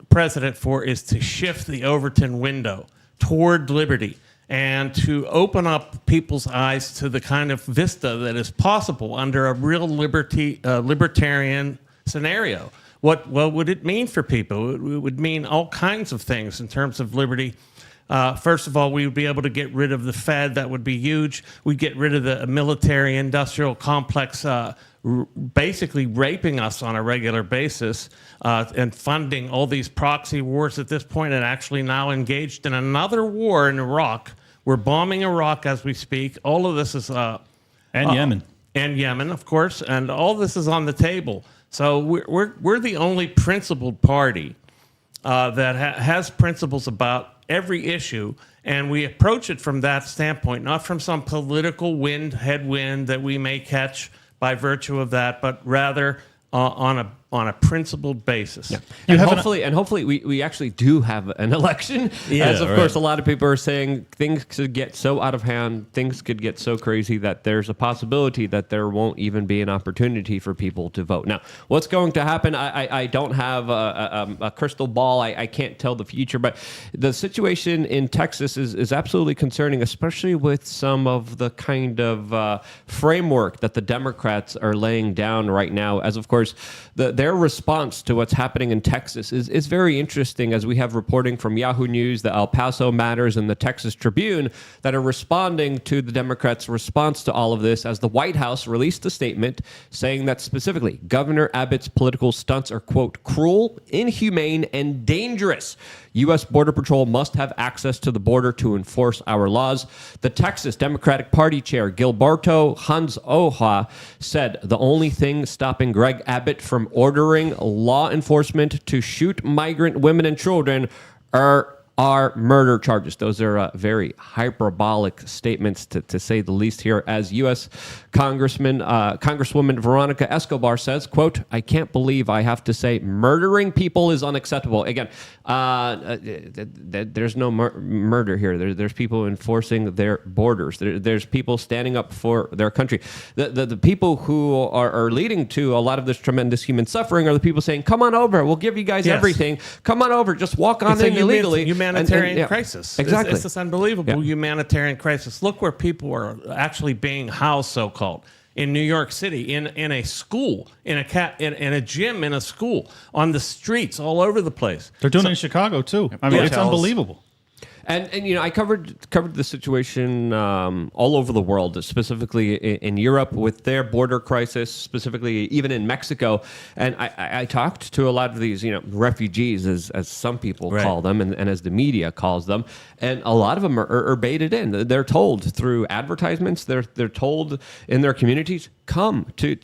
president for is to shift the Overton window toward liberty and to open up people's eyes to the kind of vista that is possible under a real libertarian scenario. What would it mean for people? It would mean all kinds of things in terms of liberty. First of all, we would be able to get rid of the Fed. That would be huge. We'd get rid of the military-industrial complex basically raping us on a regular basis and funding all these proxy wars at this point, and actually now engaged in another war in Iraq. We're bombing Iraq as we speak. All of this is... and Yemen. And Yemen, of course. And all this is on the table. So we're the only principled party that has principles about every issue, and we approach it from that standpoint, not from some political headwind that we may catch by virtue of that, but rather on a principled basis. Yeah. And hopefully we actually do have an election. As of course a lot of people are saying things could get so out of hand, things could get so crazy that there's a possibility that there won't even be an opportunity for people to vote. Now, what's going to happen? I don't have a crystal ball. I can't tell the future, but the situation in Texas is absolutely concerning, especially with some of the kind of framework that the Democrats are laying down right now. As of course, their response to what's happening in Texas is very interesting, as we have reporting from Yahoo News, the El Paso Matters, and the Texas Tribune that are responding to the Democrats' response to all of this, as the White House released a statement saying that specifically Governor Abbott's political stunts are, quote, cruel, inhumane, and dangerous. U.S. Border Patrol must have access to the border to enforce our laws. The Texas Democratic Party chair, Gilberto Hans-Oja, said the only thing stopping Greg Abbott from ordering law enforcement to shoot migrant women and children are murder charges. Those are very hyperbolic statements, to say the least here, as U.S. Congresswoman Veronica Escobar says, quote, I can't believe I have to say murdering people is unacceptable. Again, there's no murder here. There's people enforcing their borders. There's people standing up for their country. The people who are leading to a lot of this tremendous human suffering are the people saying, come on over, we'll give you guys everything. Come on over, just walk on in illegally. Humanitarian crisis. Exactly. It's this unbelievable humanitarian crisis. Look where people are actually being housed, so-called, in New York City, in a school, in a gym, in a school, on the streets, all over the place. They're doing it in Chicago too. I mean, it's unbelievable. And you know, I covered the situation all over the world, specifically in Europe with their border crisis, specifically even in Mexico. And I talked to a lot of these, refugees, as some people call them, and as the media calls them. And a lot of them are baited in. They're told through advertisements. They're told in their communities, come to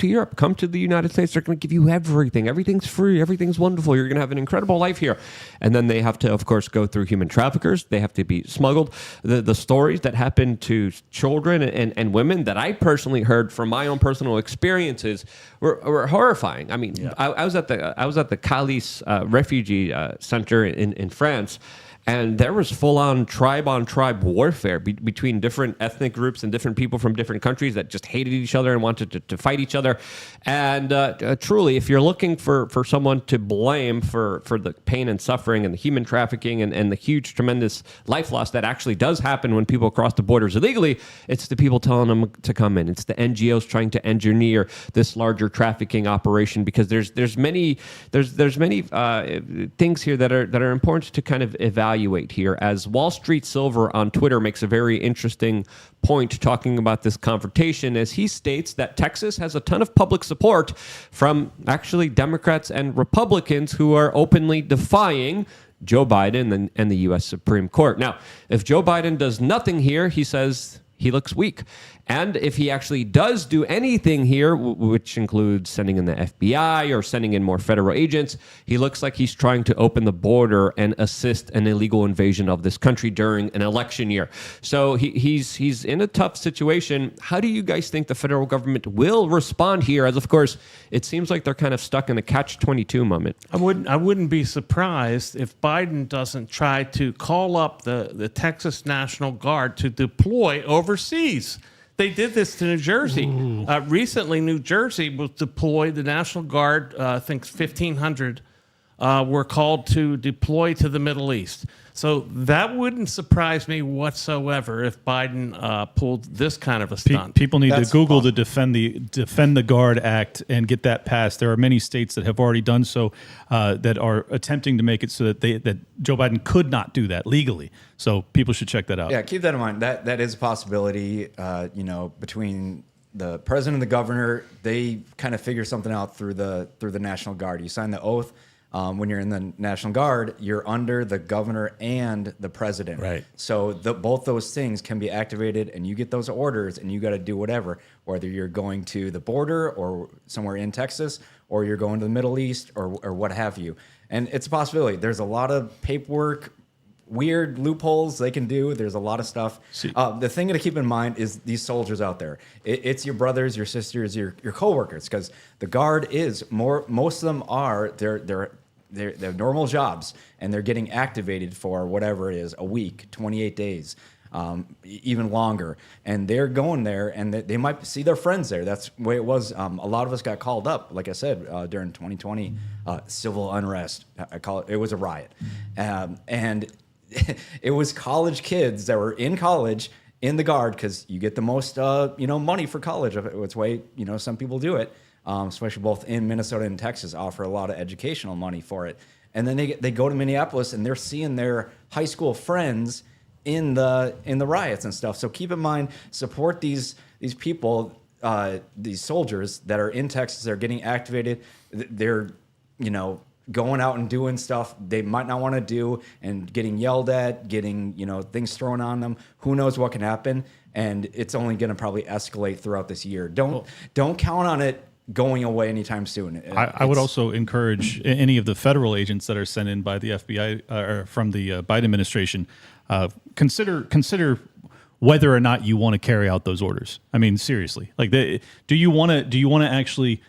Europe, come to the United States. They're going to give you everything. Everything's free. Everything's wonderful. You're going to have an incredible life here. And then they have to, of course, go through human trafficking. They have to be smuggled. The stories that happen to children and women that I personally heard from my own personal experiences were horrifying. I mean, I was at the Calais refugee center in France. And there was full-on tribe-on-tribe warfare between different ethnic groups and different people from different countries that just hated each other and wanted to fight each other. And truly, if you're looking for someone to blame for the pain and suffering and the human trafficking and the huge, tremendous life loss that actually does happen when people cross the borders illegally, it's the people telling them to come in. It's the NGOs trying to engineer this larger trafficking operation, because there's many things here that are important to kind of evaluate here, as Wall Street Silver on Twitter makes a very interesting point talking about this confrontation, as he states that Texas has a ton of public support from actually Democrats and Republicans who are openly defying Joe Biden and the U.S. Supreme Court. Now, if Joe Biden does nothing here, he says he looks weak. And if he actually does do anything here, which includes sending in the FBI or sending in more federal agents, he looks like he's trying to open the border and assist an illegal invasion of this country during an election year. So he's in a tough situation. How do you guys think the federal government will respond here? As of course, it seems like they're kind of stuck in a catch-22 moment. I wouldn't be surprised if Biden doesn't try to call up the Texas National Guard to deploy overseas. They did this to New Jersey. Recently, New Jersey was deployed. The National Guard, I think 1,500, were called to deploy to the Middle East. So that wouldn't surprise me whatsoever if Biden pulled this kind of a stunt. People need to Google the Defend the Guard Act and get that passed. There are many states that have already done so that are attempting to make it so that Joe Biden could not do that legally. So people should check that out. Yeah, keep that in mind. That is a possibility. Between the president and the governor, they kind of figure something out through the National Guard. You sign the oath. When you're in the National Guard, you're under the governor and the president. Right. So both those things can be activated, and you get those orders, and you got to do whatever, whether you're going to the border or somewhere in Texas, or you're going to the Middle East, or what have you. And it's a possibility. There's a lot of paperwork, weird loopholes they can do. There's a lot of stuff. The thing to keep in mind is these soldiers out there. It's your brothers, your sisters, your coworkers, because the Guard is most of them are they're normal jobs, and they're getting activated for whatever it is, a week, 28 days, even longer. And they're going there, and they might see their friends there. That's the way it was. A lot of us got called up, like I said, during 2020, civil unrest. I call it. It was a riot, and it was college kids that were in college in the Guard, because you get the most money for college. It's the way some people do it. Especially both in Minnesota and Texas, offer a lot of educational money for it. And then they go to Minneapolis, and they're seeing their high school friends in the riots and stuff. So keep in mind, support these people, these soldiers that are in Texas. They're getting activated. They're going out and doing stuff they might not want to do, and getting yelled at, getting things thrown on them. Who knows what can happen? And it's only going to probably escalate throughout this year. Don't count on it going away anytime soon. I would also encourage any of the federal agents that are sent in by the FBI or from the Biden administration, consider whether or not you want to carry out those orders. I mean, seriously, like, do you want to actually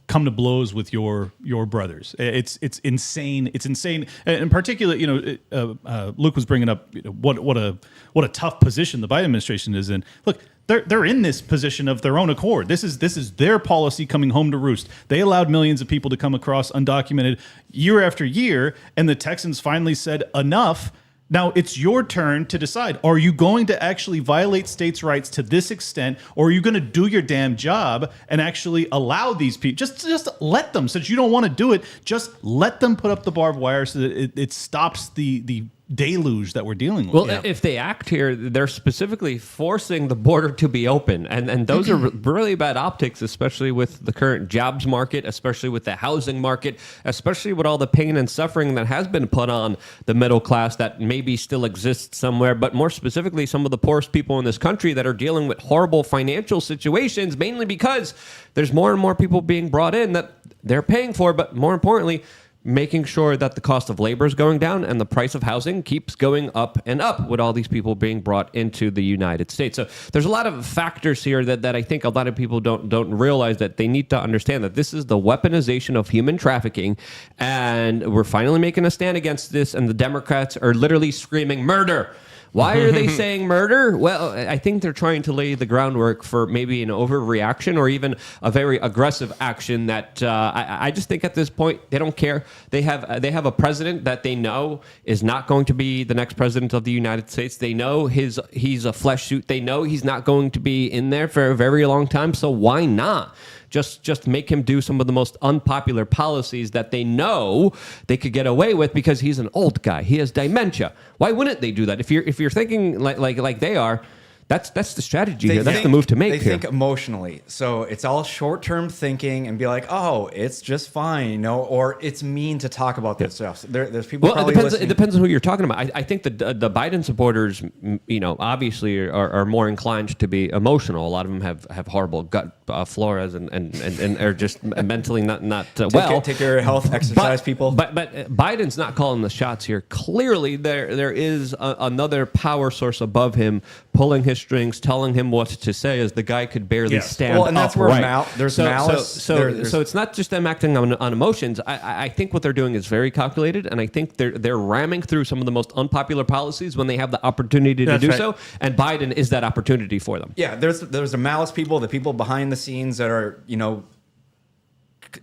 come to blows with your brothers? It's insane. It's insane. In particular, Luke was bringing up what a tough position the Biden administration is in. Look, they're in this position of their own accord. This is their policy coming home to roost. They allowed millions of people to come across undocumented year after year, and the Texans finally said enough. Now it's your turn to decide. Are you going to actually violate states' rights to this extent, or are you going to do your damn job and actually allow these people? Just let them. Since you don't want to do it, just let them put up the barbed wire so that it stops the deluge that we're dealing with. Well, if they act here, they're specifically forcing the border to be open. And those are really bad optics, especially with the current jobs market, especially with the housing market, especially with all the pain and suffering that has been put on the middle class that maybe still exists somewhere, but more specifically, some of the poorest people in this country that are dealing with horrible financial situations, mainly because there's more and more people being brought in that they're paying for, but more importantly, making sure that the cost of labor is going down and the price of housing keeps going up and up with all these people being brought into the United States. So there's a lot of factors here that I think a lot of people don't realize, that they need to understand that this is the weaponization of human trafficking, and we're finally making a stand against this, and the Democrats are literally screaming murder. Why are they saying murder? Well, I think they're trying to lay the groundwork for maybe an overreaction or even a very aggressive action that I just think at this point they don't care. They have a president that they know is not going to be the next president of the United States. They know he's a flesh suit. They know he's not going to be in there for a very long time. So why not? Just make him do some of the most unpopular policies that they know they could get away with because he's an old guy. He has dementia. Why wouldn't they do that? If you're thinking like they are, That's the strategy here. That's the move to make They here. think emotionally. So it's all short-term thinking and be like, oh, it's just fine, you know, or it's mean to talk about this stuff. There's people Well, probably it listening. depends on who you're talking about. I think the Biden supporters, you know, obviously are more inclined to be emotional. A lot of them have horrible gut floras and are just mentally not well. Take care of your health, exercise, people. But Biden's not calling the shots here. Clearly, there is another power source above him pulling his strings, telling him what to say, as the guy could barely stand Well, and that's where upright. there's malice. So it's not just them acting on emotions. I think what they're doing is very calculated, and I think they're ramming through some of the most unpopular policies when they have the opportunity to do so. And Biden is that opportunity for them. Yeah, there's the malice people, the people behind the scenes that are, you know,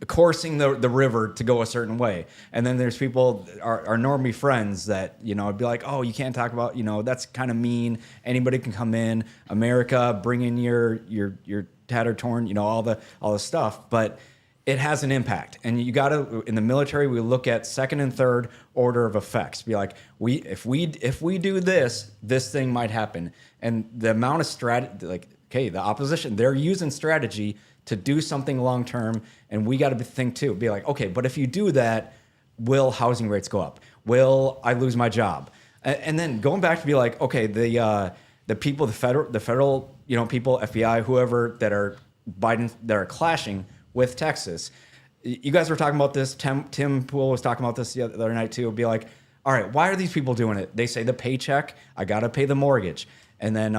coursing the river to go a certain way, and then there's people, our normie friends, that, you know, would be like, oh, you can't talk about, you know, that's kind of mean. Anybody can come in. America, bring in your tattered, torn, you know, all the stuff, but it has an impact. And you got to, in the military, we look at second and third order of effects. Be like, if we do this thing might happen. And the amount of strategy, like, okay, the opposition, they're using strategy to do something long term, and we got to think too. Be like, okay, but if you do that, will housing rates go up? Will I lose my job? And then going back to be like, okay, the people, the federal, you know, people, FBI, whoever that are Biden, that are clashing with Texas. You guys were talking about this. Tim Pool was talking about this the other night too. It'd be like, all right, why are these people doing it? They say the paycheck, I got to pay the mortgage, and then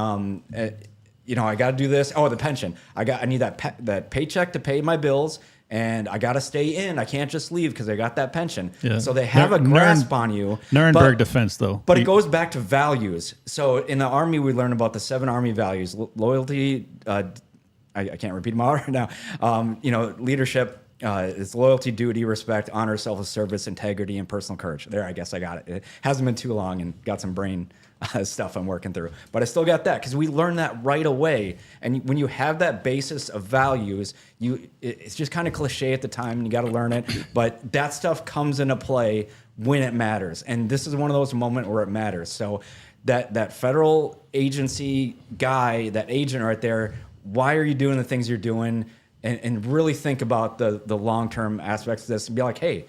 you know, I got to do this. Oh, the pension. I need that paycheck to pay my bills, and I got to stay in. I can't just leave because I got that pension. Yeah. So they have a grasp on you. Nuremberg defense, though. But it goes back to values. So in the Army, we learn about the 7 Army values: loyalty. I can't repeat them all right now. You know, leadership. It's loyalty, duty, respect, honor, self-service, integrity, and personal courage. There, I guess I got it. It hasn't been too long, and got some brain stuff I'm working through. But I still got that, because we learn that right away. And when you have that basis of values, it's just kind of cliche at the time, and you got to learn it. But that stuff comes into play when it matters. And this is one of those moments where it matters. So that federal agency guy, that agent right there, why are you doing the things you're doing? And really think about the long-term aspects of this, and be like, hey,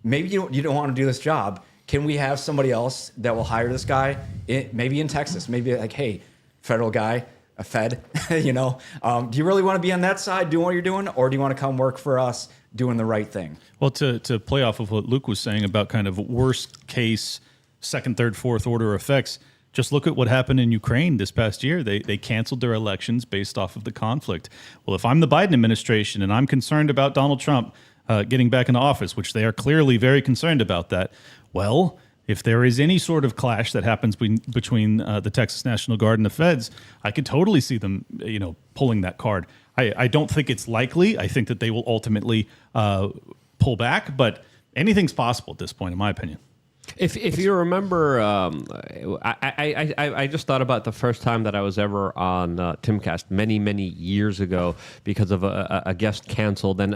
maybe you don't want to do this job. Can we have somebody else that will hire this guy? Maybe in Texas, maybe like, hey, federal guy, a Fed, you know, do you really want to be on that side doing what you're doing, or do you want to come work for us doing the right thing? Well, to play off of what Luke was saying about kind of worst case, second, third, fourth order effects, just look at what happened in Ukraine this past year. They canceled their elections based off of the conflict. Well, if I'm the Biden administration and I'm concerned about Donald Trump getting back into office, which they are clearly very concerned about that, well, if there is any sort of clash that happens between the Texas National Guard and the feds, I could totally see them, you know, pulling that card. I don't think it's likely. I think that they will ultimately pull back, but anything's possible at this point, in my opinion. If you remember, I just thought about the first time that I was ever on Timcast many years ago because of a guest canceled, and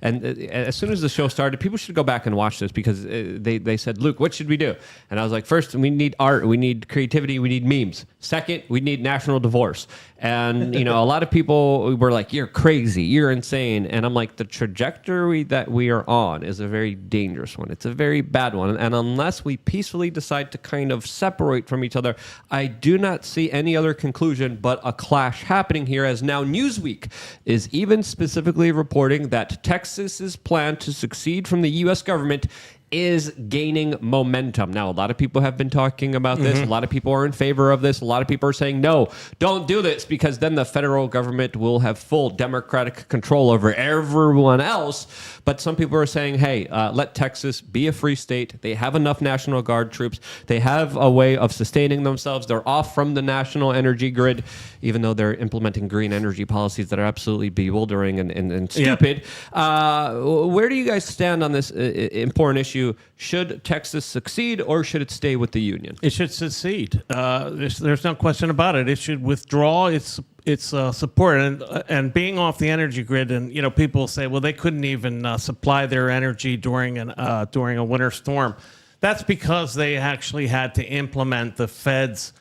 as soon as the show started, people should go back and watch this, because they said, Luke, what should we do? And I was like, first, we need art, we need creativity, we need memes. Second, we need national divorce. And you know, a lot of people were like, you're crazy, you're insane. And I'm like, the trajectory that we are on is a very dangerous one. It's a very bad one. And unless we peacefully decide to kind of separate from each other, I do not see any other conclusion but a clash happening here, as now Newsweek is even specifically reporting that Texas's plan to succeed from the U.S. government is gaining momentum. Now, a lot of people have been talking about this. A lot of people are in favor of this. A lot of people are saying, no, don't do this, because then the federal government will have full democratic control over everyone else. But some people are saying, hey, let Texas be a free state. They have enough National Guard troops. They have a way of sustaining themselves. They're off from the national energy grid, even though they're implementing green energy policies that are absolutely bewildering and stupid. Where do you guys stand on this important issue? Should Texas succeed, or should it stay with the Union? It should succeed. There's no question about it. It should withdraw its support, and being off the energy grid. And you know, people say, well, they couldn't even supply their energy during a winter storm. That's because they actually had to implement the Fed's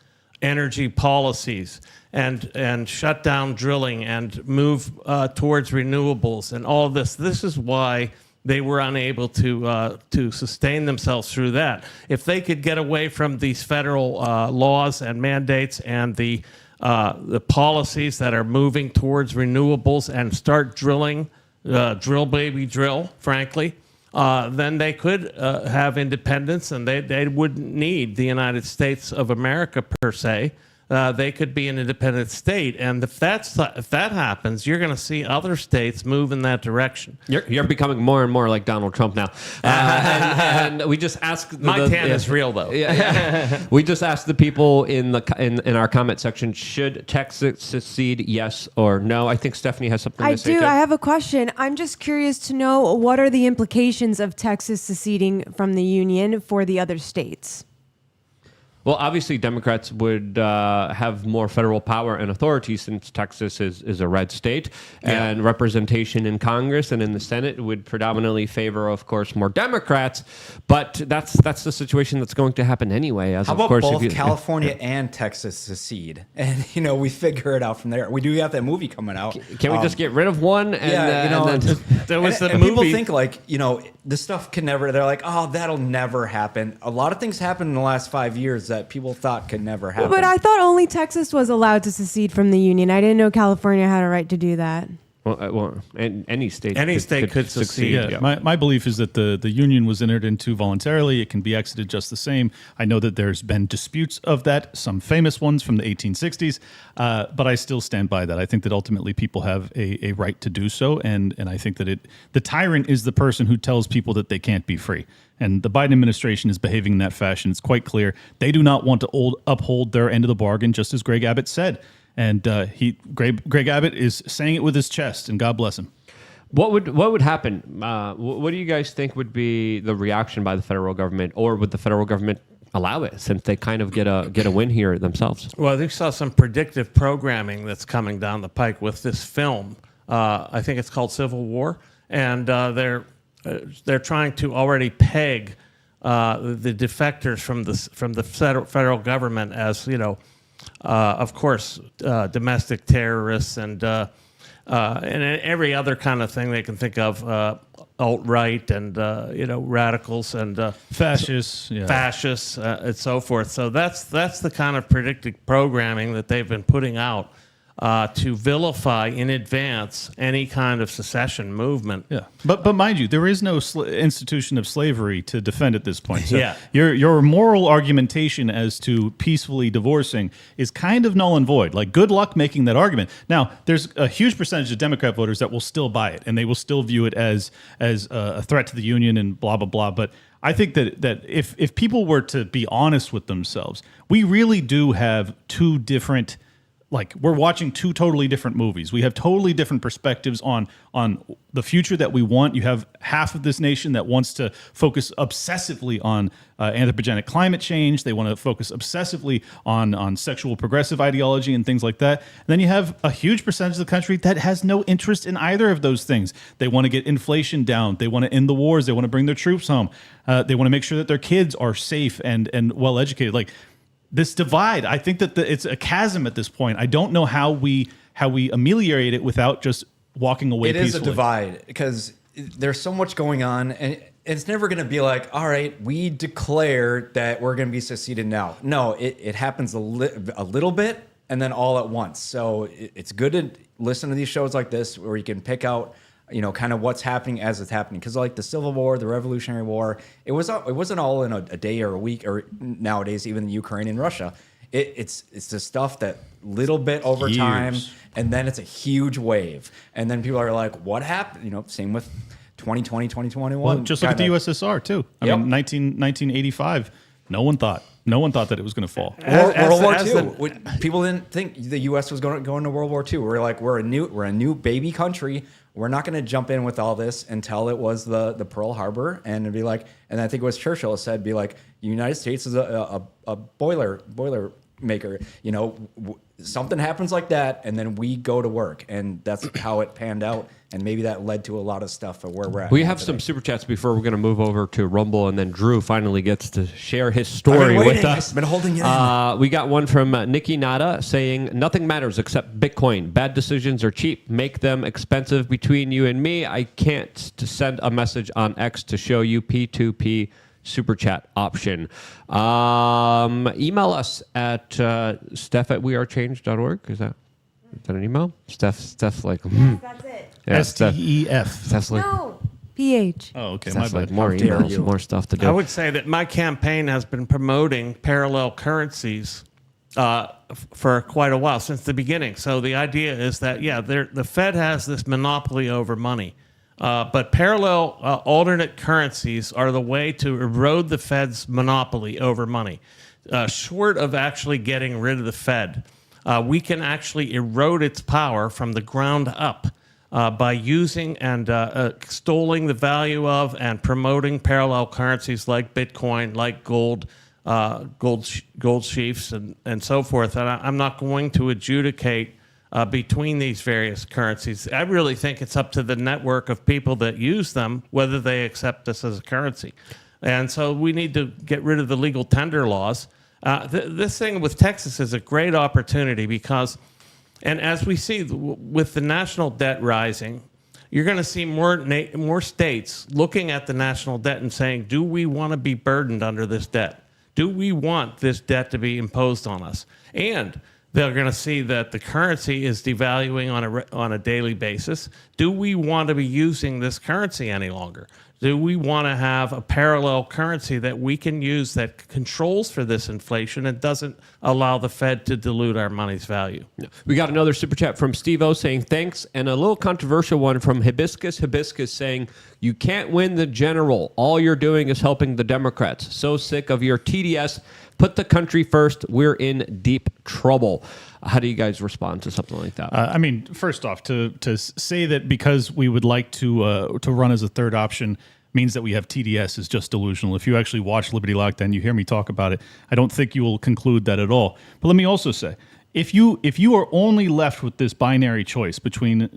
energy policies and shut down drilling and move towards renewables and all of this. This is why they were unable to sustain themselves through that. If they could get away from these federal laws and mandates and the policies that are moving towards renewables and start drilling, drill baby drill, frankly, then they could have independence and they wouldn't need the United States of America per se. They could be an independent state, and if that happens, you're going to see other states move in that direction. You're becoming more and more like Donald Trump now. And we just asked my tan is real though. Yeah. We just asked the people in our comment section: should Texas secede? Yes or no? I think Stephanie has something to say. I have a question. I'm just curious to know what are the implications of Texas seceding from the union for the other states. Well, obviously, Democrats would have more federal power and authority since Texas is a red state, and representation in Congress and in the Senate would predominantly favor, of course, more Democrats. But that's the situation that's going to happen anyway. How about both California and Texas secede, and we figure it out from there. We do have that movie coming out. Can we just get rid of one? And, there was the and movie. People think this stuff can never. They're like, oh, that'll never happen. A lot of things happened in the last 5 years that people thought could never happen. But I thought only Texas was allowed to secede from the union. I didn't know California had a right to do that. Well, any state could succeed. Yeah. My belief is that the union was entered into voluntarily. It can be exited just the same. I know that there's been disputes of that, some famous ones from the 1860s, but I still stand by that. I think that ultimately people have a right to do so, and I think that the tyrant is the person who tells people that they can't be free. And the Biden administration is behaving in that fashion. It's quite clear. They do not want to uphold their end of the bargain, just as Greg Abbott said. And Greg Abbott is saying it with his chest, and God bless him. What would happen? What do you guys think would be the reaction by the federal government, or would the federal government allow it since they kind of get a win here themselves? Well, they saw some predictive programming that's coming down the pike with this film. I think it's called Civil War, and they're trying to already peg the defectors from the federal government as of course, domestic terrorists and every other kind of thing they can think of, alt-right and radicals and fascists, and so forth. So that's the kind of predictive programming that they've been putting out to vilify in advance any kind of secession movement. Yeah, but mind you, there is no institution of slavery to defend at this point. So yeah, your moral argumentation as to peacefully divorcing is kind of null and void. Like, good luck making that argument. Now, there's a huge percentage of Democrat voters that will still buy it, and they will still view it as a threat to the union and blah blah blah. But I think that if people were to be honest with themselves, we really do have two different. Like, we're watching two totally different movies. We have totally different perspectives on the future that we want. You have half of this nation that wants to focus obsessively on anthropogenic climate change. They want to focus obsessively on sexual progressive ideology and things like that. And then you have a huge percentage of the country that has no interest in either of those things. They want to get inflation down. They want to end the wars. They want to bring their troops home. They want to make sure that their kids are safe and well educated. Like, this divide, I think that it's a chasm at this point. I don't know how we ameliorate it without just walking away peacefully. It is a divide because there's so much going on, and it's never going to be like, all right, we declare that we're going to be seceded now. No, it happens a little bit and then all at once. So it's good to listen to these shows like this where you can pick out kind of what's happening as it's happening. Because like the Civil War, the Revolutionary War, it wasn't all in a day or a week, or nowadays even Ukraine and Russia. It's the stuff that little bit over time, and then it's a huge wave. And then people are like, what happened? Same with 2020, 2021. Well, just look at the USSR too. I mean, 1985, no one thought that it was going to fall. World War II. People didn't think the U.S. was going into World War II. We're like, we're a new baby country. We're not going to jump in with all this until it was the Pearl Harbor, and it'd be like, and I think it was Churchill said, be like, the United States is a boiler maker. You know, something happens like that, and then we go to work, and that's how it panned out. And maybe that led to a lot of stuff of where we're at. We now have today. some super chats before we're going to move over to Rumble, and then Drew finally gets to share his story I've been with waiting. us. I've been holding it in. We got one from Nikki Nada saying, nothing matters except Bitcoin. Bad decisions are cheap. Make them expensive. Between you and me, I can't to send a message on X to show you P2P super chat option. Email us at steph@wearechange.org. Is that an email? Steph like, That's it. yeah, Steph, STEF. Steph's like, No. PH. Oh, okay. Steph's My like bad. more How dare emails, you. more stuff to do. I would say that my campaign has been promoting parallel currencies for quite a while, since the beginning. So the idea is that, yeah, the Fed has this monopoly over money, but parallel alternate currencies are the way to erode the Fed's monopoly over money. Short of actually getting rid of the Fed, we can actually erode its power from the ground up. By using and extolling the value of and promoting parallel currencies like Bitcoin, like gold sheafs, and so forth. And I'm not going to adjudicate between these various currencies. I really think it's up to the network of people that use them whether they accept this as a currency. And so we need to get rid of the legal tender laws. This thing with Texas is a great opportunity because. And as we see with the national debt rising, you're going to see more states looking at the national debt and saying, do we want to be burdened under this debt? Do we want this debt to be imposed on us? And they're going to see that the currency is devaluing on a daily basis. Do we want to be using this currency any longer? Do we want to have a parallel currency that we can use that controls for this inflation and doesn't allow the Fed to dilute our money's value? We got another super chat from Steve-O saying thanks, and a little controversial one from Hibiscus saying, you can't win the general. All you're doing is helping the Democrats. So sick of your TDS. Put the country first. We're in deep trouble. How do you guys respond to something like that? I mean, first off, to say that because we would like to run as a third option means that we have TDS is just delusional. If you actually watch Liberty Lockdown, you hear me talk about it. I don't think you will conclude that at all. But let me also say, if you are only left with this binary choice between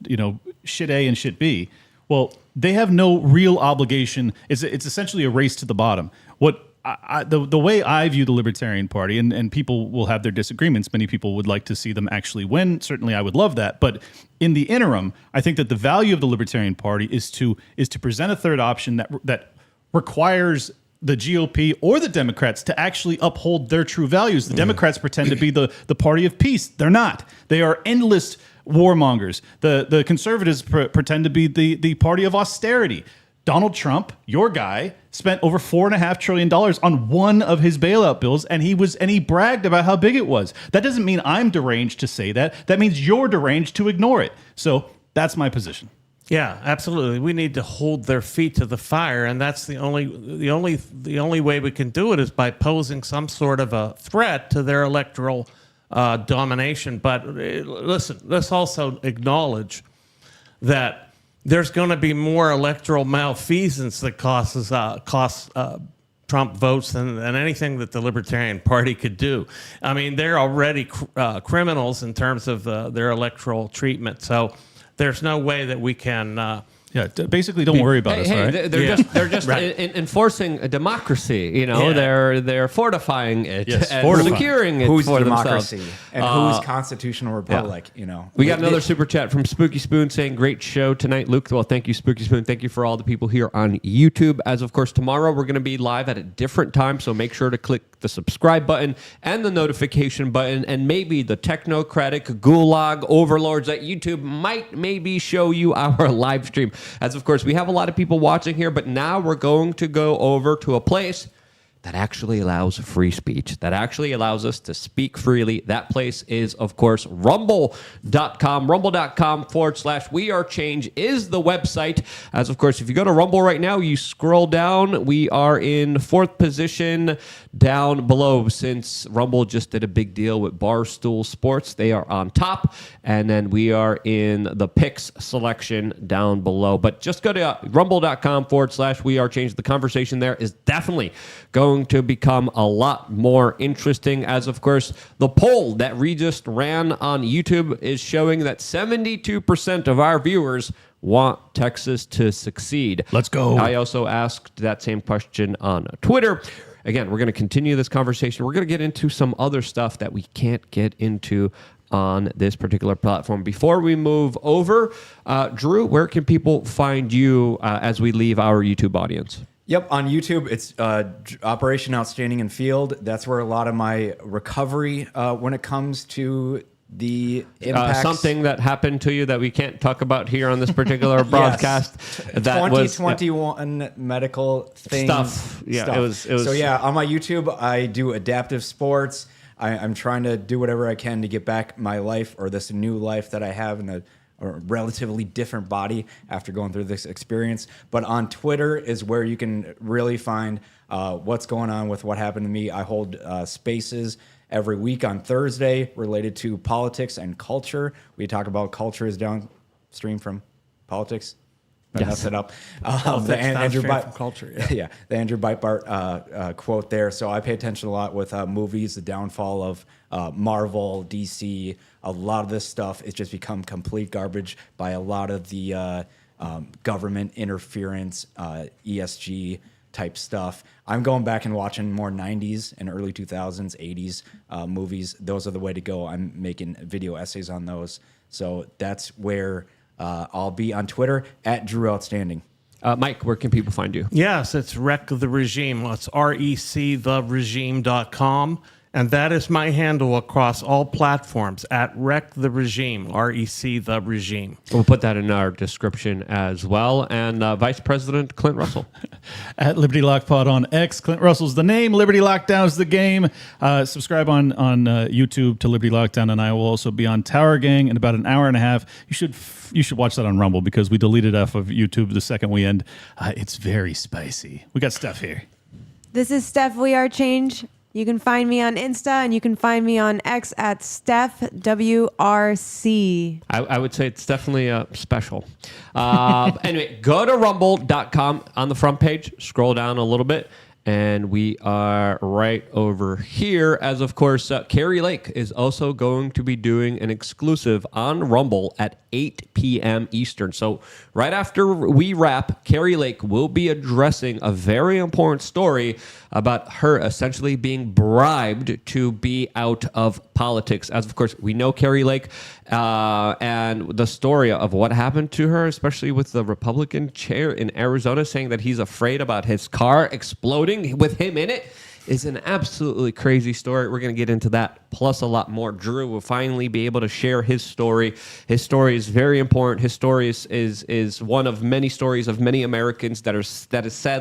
shit A and shit B, well, they have no real obligation. It's essentially a race to the bottom. The way I view the Libertarian Party, and people will have their disagreements. Many people would like to see them actually win. Certainly, I would love that. But in the interim, I think that the value of the Libertarian Party is to present a third option that requires the GOP or the Democrats to actually uphold their true values. The Democrats pretend to be the party of peace. They're not. They are endless warmongers. The conservatives pretend to be the party of austerity. Donald Trump, your guy, spent over $4.5 trillion on one of his bailout bills, and he bragged about how big it was. That doesn't mean I'm deranged to say that. That means you're deranged to ignore it. So that's my position. Yeah, absolutely. We need to hold their feet to the fire, and that's the only way we can do it is by posing some sort of a threat to their electoral domination. But listen, let's also acknowledge that there's going to be more electoral malfeasance that costs Trump votes than anything that the Libertarian Party could do. I mean, they're already criminals in terms of their electoral treatment. So there's no way that we can. Basically, don't worry about us. All right? They're just Right. enforcing a democracy. They're fortifying it, Yes, and fortifying. securing it Who's for democracy themselves. and who's constitutional republic? We got another super chat from Spooky Spoon saying, great show tonight, Luke. Well, thank you, Spooky Spoon. Thank you for all the people here on YouTube. As of course, tomorrow we're going to be live at a different time, so make sure to click the subscribe button and the notification button, and maybe the technocratic gulag overlords at YouTube might maybe show you our live stream. As of course, we have a lot of people watching here, but now we're going to go over to a place that actually allows free speech, that actually allows us to speak freely. That place is, of course, rumble.com. Rumble.com/wearechange is the website. As, of course, if you go to Rumble right now, you scroll down. We are in 4th position down below since Rumble just did a big deal with Barstool Sports. They are on top, and then we are in the picks selection down below. But just go to rumble.com/wearechange. The conversation there is definitely going going to become a lot more interesting as, of course, the poll that we just ran on YouTube is showing that 72% of our viewers want Texas to succeed. Let's go. I also asked that same question on Twitter. Again, we're going to continue this conversation. We're going to get into some other stuff that we can't get into on this particular platform. Before we move over, Drew, where can people find you as we leave our YouTube audience? Yep, on YouTube, it's Operation Outstanding in Field. That's where a lot of my recovery when it comes to the impacts. Something that happened to you that we can't talk about here on this particular broadcast. That 2021 medical thing stuff. Yeah, stuff. It was. So yeah, on my YouTube, I do adaptive sports. I'm trying to do whatever I can to get back my life, or this new life that I have in a relatively different body after going through this experience. But on Twitter is where you can really find what's going on with what happened to me. I hold spaces every week on Thursday related to politics and culture. We talk about culture is downstream from politics. I messed it up. The Andrew from culture. Yeah. Yeah, the Andrew Breitbart quote there. So I pay attention a lot with movies, the downfall of Marvel, DC. A lot of this stuff has just become complete garbage by a lot of the government interference, ESG type stuff. I'm going back and watching more 90s and early 2000s, 80s movies. Those are the way to go. I'm making video essays on those. So that's where I'll be on Twitter at Drew Outstanding. Mike, where can people find you? Yes, it's Wreck the Regime. It's rectheregime.com. And that is my handle across all platforms at Wreck the Regime, REC the Regime. We'll put that in our description as well. And Vice President Clint Russell. At Liberty Lock Pod on X. Clint Russell's the name. Liberty Lockdown's the game. Subscribe on YouTube to Liberty Lockdown, and I will also be on Tower Gang in about an hour and a half. You should watch that on Rumble because we deleted off of YouTube the second we end. It's very spicy. We got stuff here. This is Steph. We Are Change. You can find me on Insta, and you can find me on X at Steph WRC. I would say it's definitely special. Anyway, go to rumble.com on the front page. Scroll down a little bit. And we are right over here, as of course, Carrie Lake is also going to be doing an exclusive on Rumble at 8 p.m. Eastern. So right after we wrap, Carrie Lake will be addressing a very important story about her essentially being bribed to be out of politics. As of course, we know Carrie Lake and the story of what happened to her, especially with the Republican chair in Arizona saying that he's afraid about his car exploding with him in it, is an absolutely crazy story. We're going to get into that, plus a lot more. Drew will finally be able to share his story. His story is very important. His story is one of many stories of many Americans that is sad.